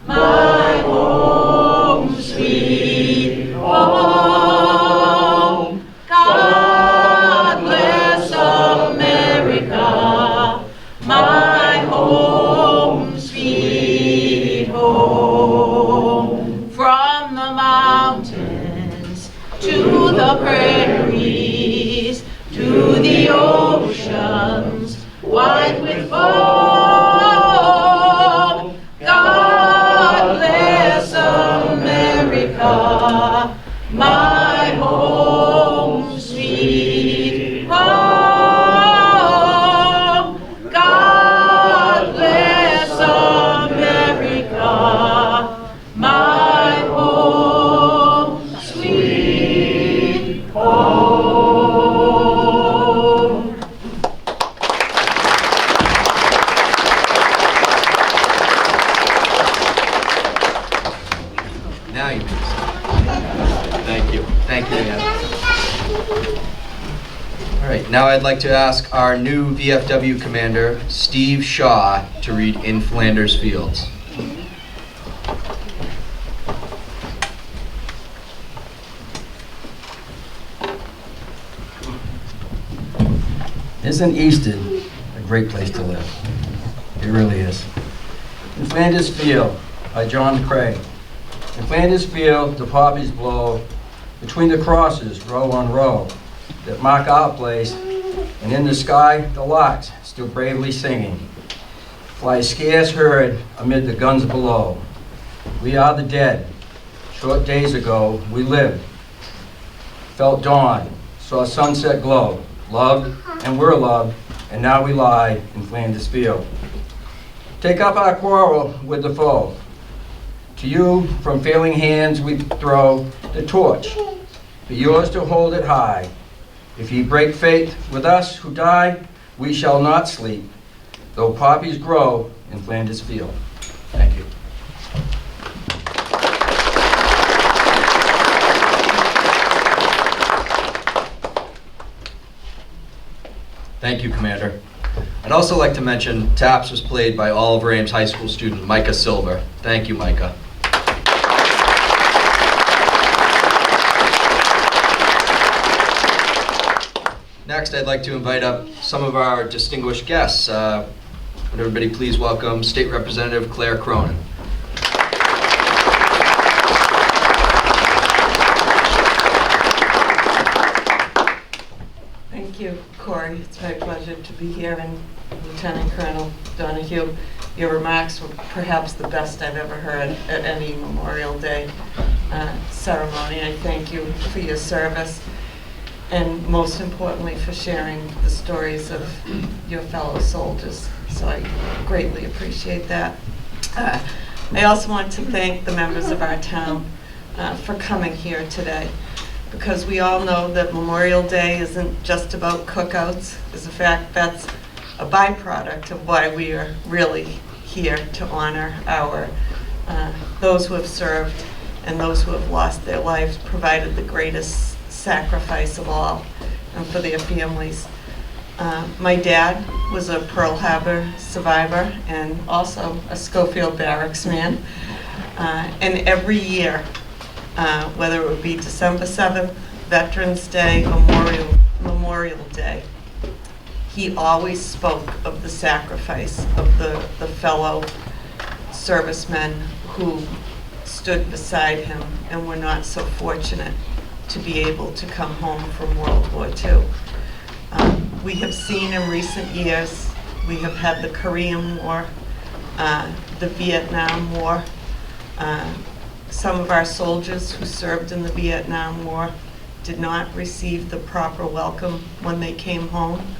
my home, sweet home. God bless America, my home, sweet home. From the mountains to the prairies to the oceans wide with foam. God bless America, my home, sweet home. God bless America, my home, sweet home. Now you may be seated. Thank you. Thank you, Ann. All right, now I'd like to ask our new VFW commander, Steve Shaw, to read In Flanders Fields. Isn't Easton a great place to live? It really is. In Flanders Field by John Craig. In Flanders Field, the poppies blow between the crosses, row on row, that mark our place, and in the sky, the larks, still bravely singing, fly scarce heard amid the guns below. We are the dead. Short days ago, we lived, felt dawn, saw sunset glow, loved and were loved, and now we lie in Flanders Field. Take up our quarrel with the foe. To you, from failing hands we throw the torch, but yours to hold it high. If ye break faith with us who die, we shall not sleep, though poppies grow in Flanders field. Thank you. Thank you, Commander. I'd also like to mention Taps was played by Oliver Ames High School student Micah Silver. Thank you, Micah. Next, I'd like to invite up some of our distinguished guests. Would everybody please welcome State Representative Claire Cronin. Thank you, Corey. It's my pleasure to be here, and Lieutenant Colonel Donahue. Your remarks were perhaps the best I've ever heard at any Memorial Day ceremony. I thank you for your service, and most importantly for sharing the stories of your fellow soldiers. So I greatly appreciate that. I also want to thank the members of our town for coming here today, because we all know that Memorial Day isn't just about cookouts. As a fact, that's a byproduct of why we are really here to honor our those who have served and those who have lost their lives, provided the greatest sacrifice of all, and for their families. My dad was a Pearl Harbor survivor and also a Schofield Barracks man. And every year, whether it would be December 7th, Veterans Day, Memorial Day, he always spoke of the sacrifice of the fellow servicemen who stood beside him and were not so fortunate to be able to come home from World War II. We have seen in recent years, we have had the Korean War, the Vietnam War. Some of our soldiers who served in the Vietnam War did not receive the proper welcome when they came home.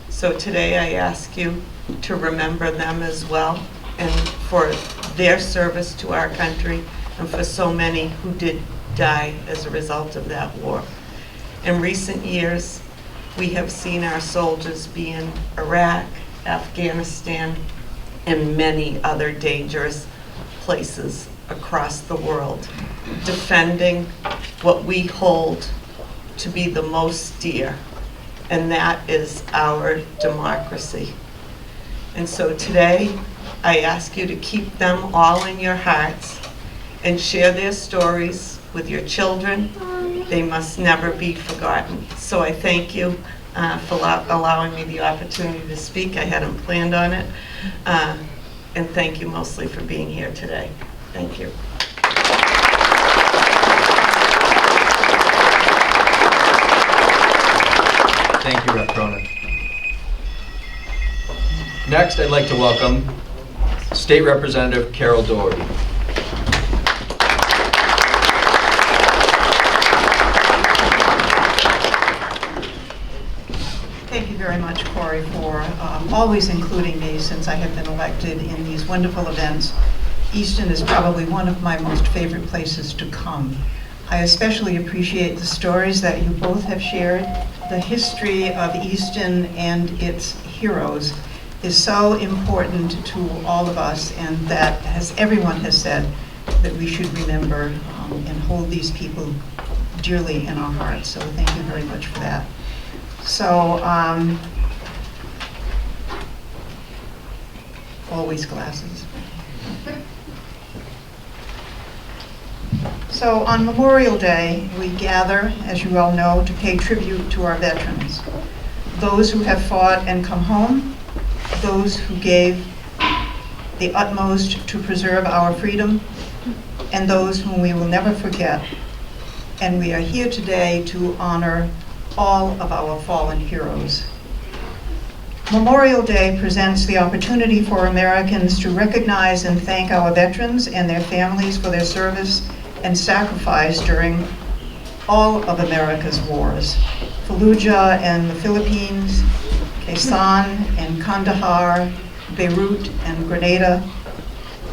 So today I ask you to remember them as well, and for their service to our country, and for so many who did die as a result of that war. In recent years, we have seen our soldiers be in Iraq, Afghanistan, and many other dangerous places across the world, defending what we hold to be the most dear, and that is our democracy. And so today, I ask you to keep them all in your hearts and share their stories with your children. They must never be forgotten. So I thank you for allowing me the opportunity to speak. I hadn't planned on it. And thank you mostly for being here today. Thank you. Thank you, Rep. Cronin. Next, I'd like to welcome State Representative Carol Dougherty. Thank you very much, Corey, for always including me since I have been elected in these wonderful events. Easton is probably one of my most favorite places to come. I especially appreciate the stories that you both have shared. The history of Easton and its heroes is so important to all of us, and that, as everyone has said, that we should remember and hold these people dearly in our hearts. So thank you very much for that. So, always glasses. So on Memorial Day, we gather, as you all know, to pay tribute to our veterans. Those who have fought and come home, those who gave the utmost to preserve our freedom, and those whom we will never forget. And we are here today to honor all of our fallen heroes. Memorial Day presents the opportunity for Americans to recognize and thank our veterans and their families for their service and sacrifice during all of America's wars. Fallujah and the Philippines, Quezon and Kandahar, Beirut and Grenada.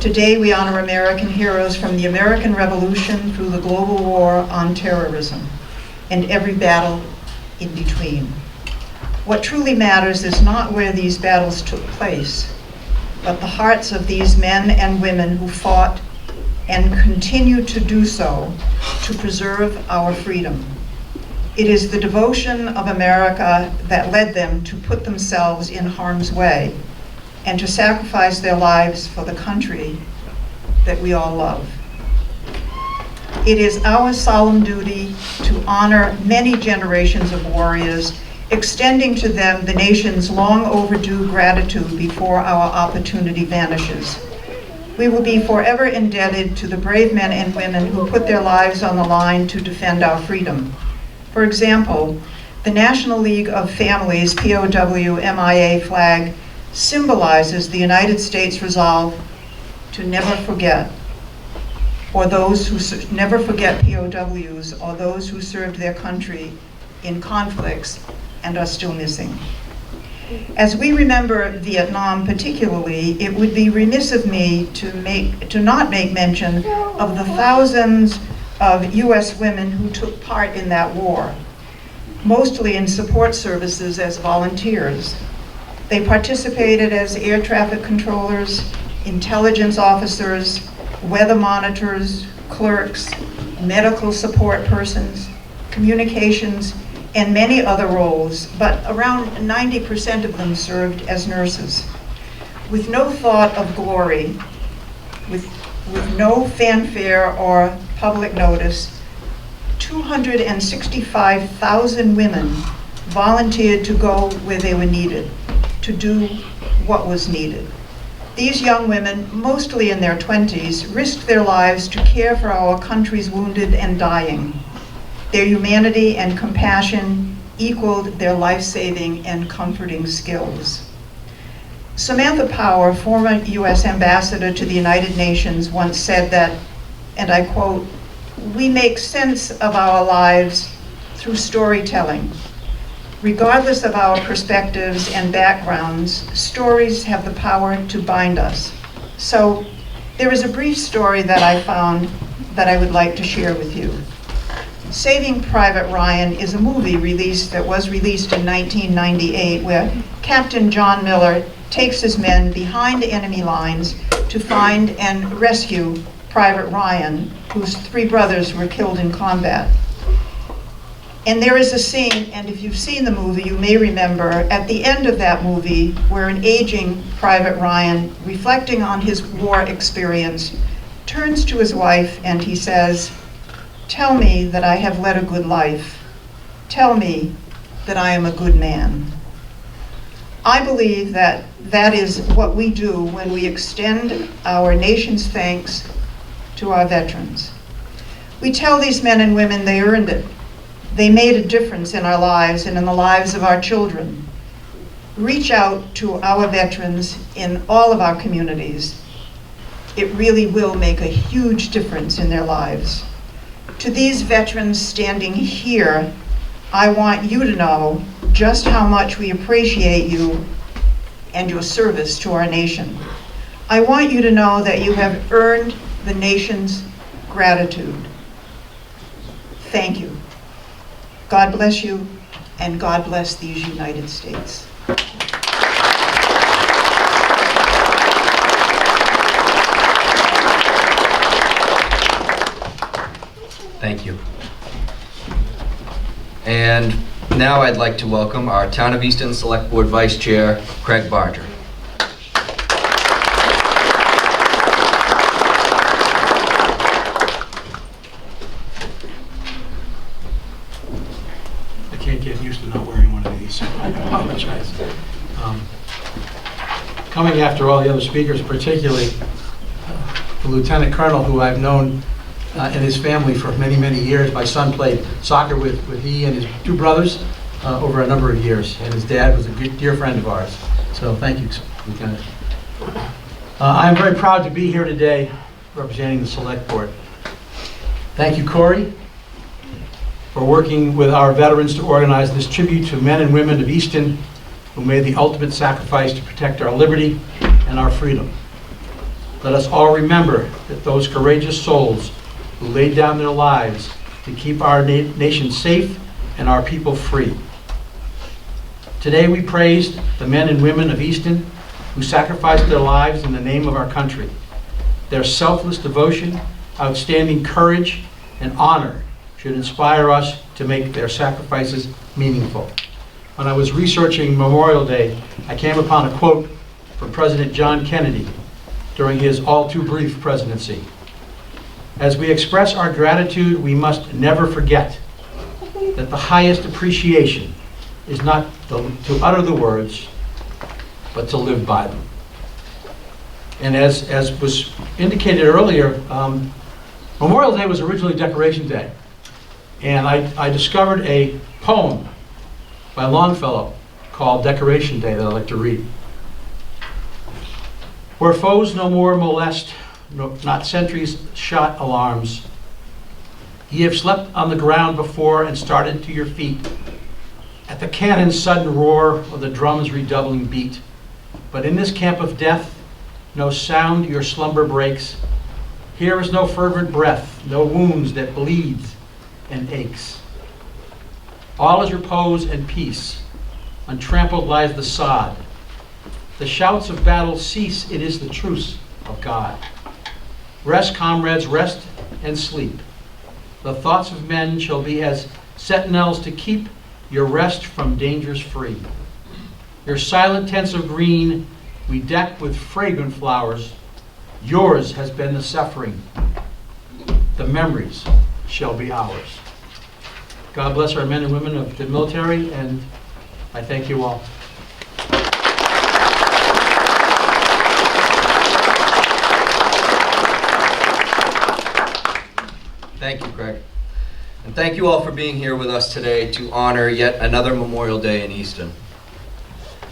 Today we honor American heroes from the American Revolution through the global war on terrorism. and every battle in between. What truly matters is not where these battles took place, but the hearts of these men and women who fought and continue to do so to preserve our freedom. It is the devotion of America that led them to put themselves in harm's way and to sacrifice their lives for the country that we all love. It is our solemn duty to honor many generations of warriors, extending to them the nation's long overdue gratitude before our opportunity vanishes. We will be forever indebted to the brave men and women who put their lives on the line to defend our freedom. For example, the National League of Families POW MIA flag symbolizes the United States' resolve to never forget, or those who never forget POWs, or those who served their country in conflicts and are still missing. As we remember Vietnam particularly, it would be remiss of me to not make mention of the thousands of U.S. women who took part in that war, mostly in support services as volunteers. They participated as air traffic controllers, intelligence officers, weather monitors, clerks, medical support persons, communications, and many other roles, but around 90% of them served as nurses. With no thought of glory, with no fanfare or public notice, 265,000 women volunteered to go where they were needed, to do what was needed. These young women, mostly in their 20s, risked their lives to care for our country's wounded and dying. Their humanity and compassion equaled their life-saving and comforting skills. Samantha Power, former U.S. ambassador to the United Nations, once said that, and I quote, "We make sense of our lives through storytelling. Regardless of our perspectives and backgrounds, stories have the power to bind us." So there is a brief story that I found that I would like to share with you. Saving Private Ryan is a movie that was released in 1998, where Captain John Miller takes his men behind enemy lines to find and rescue Private Ryan, whose 3 brothers were killed in combat. And there is a scene, and if you've seen the movie, you may remember, at the end of that movie, where an aging Private Ryan, reflecting on his war experience, turns to his wife and he says, "Tell me that I have led a good life. Tell me that I am a good man." I believe that that is what we do when we extend our nation's thanks to our veterans. We tell these men and women they earned it. They made a difference in our lives and in the lives of our children. Reach out to our veterans in all of our communities. It really will make a huge difference in their lives. To these veterans standing here, I want you to know just how much we appreciate you and your service to our nation. I want you to know that you have earned the nation's gratitude. Thank you. God bless you, and God bless these United States. Thank you. And now I'd like to welcome our Town of Easton Select Board Vice Chair, Craig Barger. I can't get used to not wearing one of these, so I apologize. Coming after all the other speakers, particularly the Lieutenant Colonel, who I've known and his family for many, many years. My son played soccer with he and his 2 brothers over a number of years, and his dad was a dear friend of ours. So thank you, Lieutenant. I'm very proud to be here today representing the Select Board. Thank you, Corey, for working with our veterans to organize this tribute to men and women of Easton who made the ultimate sacrifice to protect our liberty and our freedom. Let us all remember that those courageous souls who laid down their lives to keep our nation safe and our people free. Today we praised the men and women of Easton who sacrificed their lives in the name of our country. Their selfless devotion, outstanding courage, and honor should inspire us to make their sacrifices meaningful. When I was researching Memorial Day, I came upon a quote from President John Kennedy during his all too brief presidency. As we express our gratitude, we must never forget that the highest appreciation is not to utter the words, but to live by them. And as was indicated earlier, Memorial Day was originally Decoration Day. And I discovered a poem by Longfellow called Decoration Day that I'd like to read. Where foes no more molest, not sentries shot alarms, ye have slept on the ground before and started to your feet at the cannon's sudden roar or the drum's redoubling beat. But in this camp of death, no sound your slumber breaks. Here is no fervent breath, no wounds that bleeds and aches. All is repose and peace. Untrampled lies the sod. The shouts of battle cease. It is the truce of God. Rest, comrades, rest and sleep. The thoughts of men shall be as sentinels to keep your rest from dangers free. Your silent tents of green we deck with fragrant flowers. Yours has been the suffering. The memories shall be ours. God bless our men and women of the military, and I thank you all. Thank you, Craig. And thank you all for being here with us today to honor yet another Memorial Day in Easton.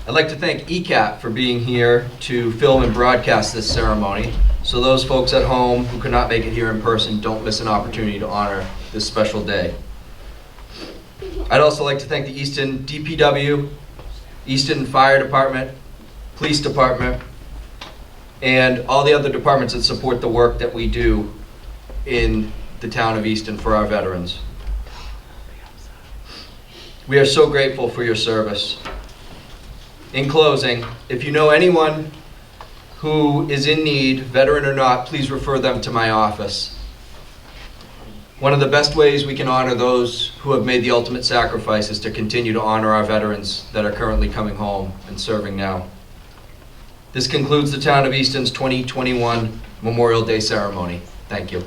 I'd like to thank ECAT for being here to film and broadcast this ceremony, so those folks at home who could not make it here in person don't miss an opportunity to honor this special day. I'd also like to thank the Easton DPW, Easton Fire Department, Police Department, and all the other departments that support the work that we do in the town of Easton for our veterans. We are so grateful for your service. In closing, if you know anyone who is in need, veteran or not, please refer them to my office. One of the best ways we can honor those who have made the ultimate sacrifice is to continue to honor our veterans that are currently coming home and serving now. This concludes the Town of Easton's 2021 Memorial Day ceremony. Thank you.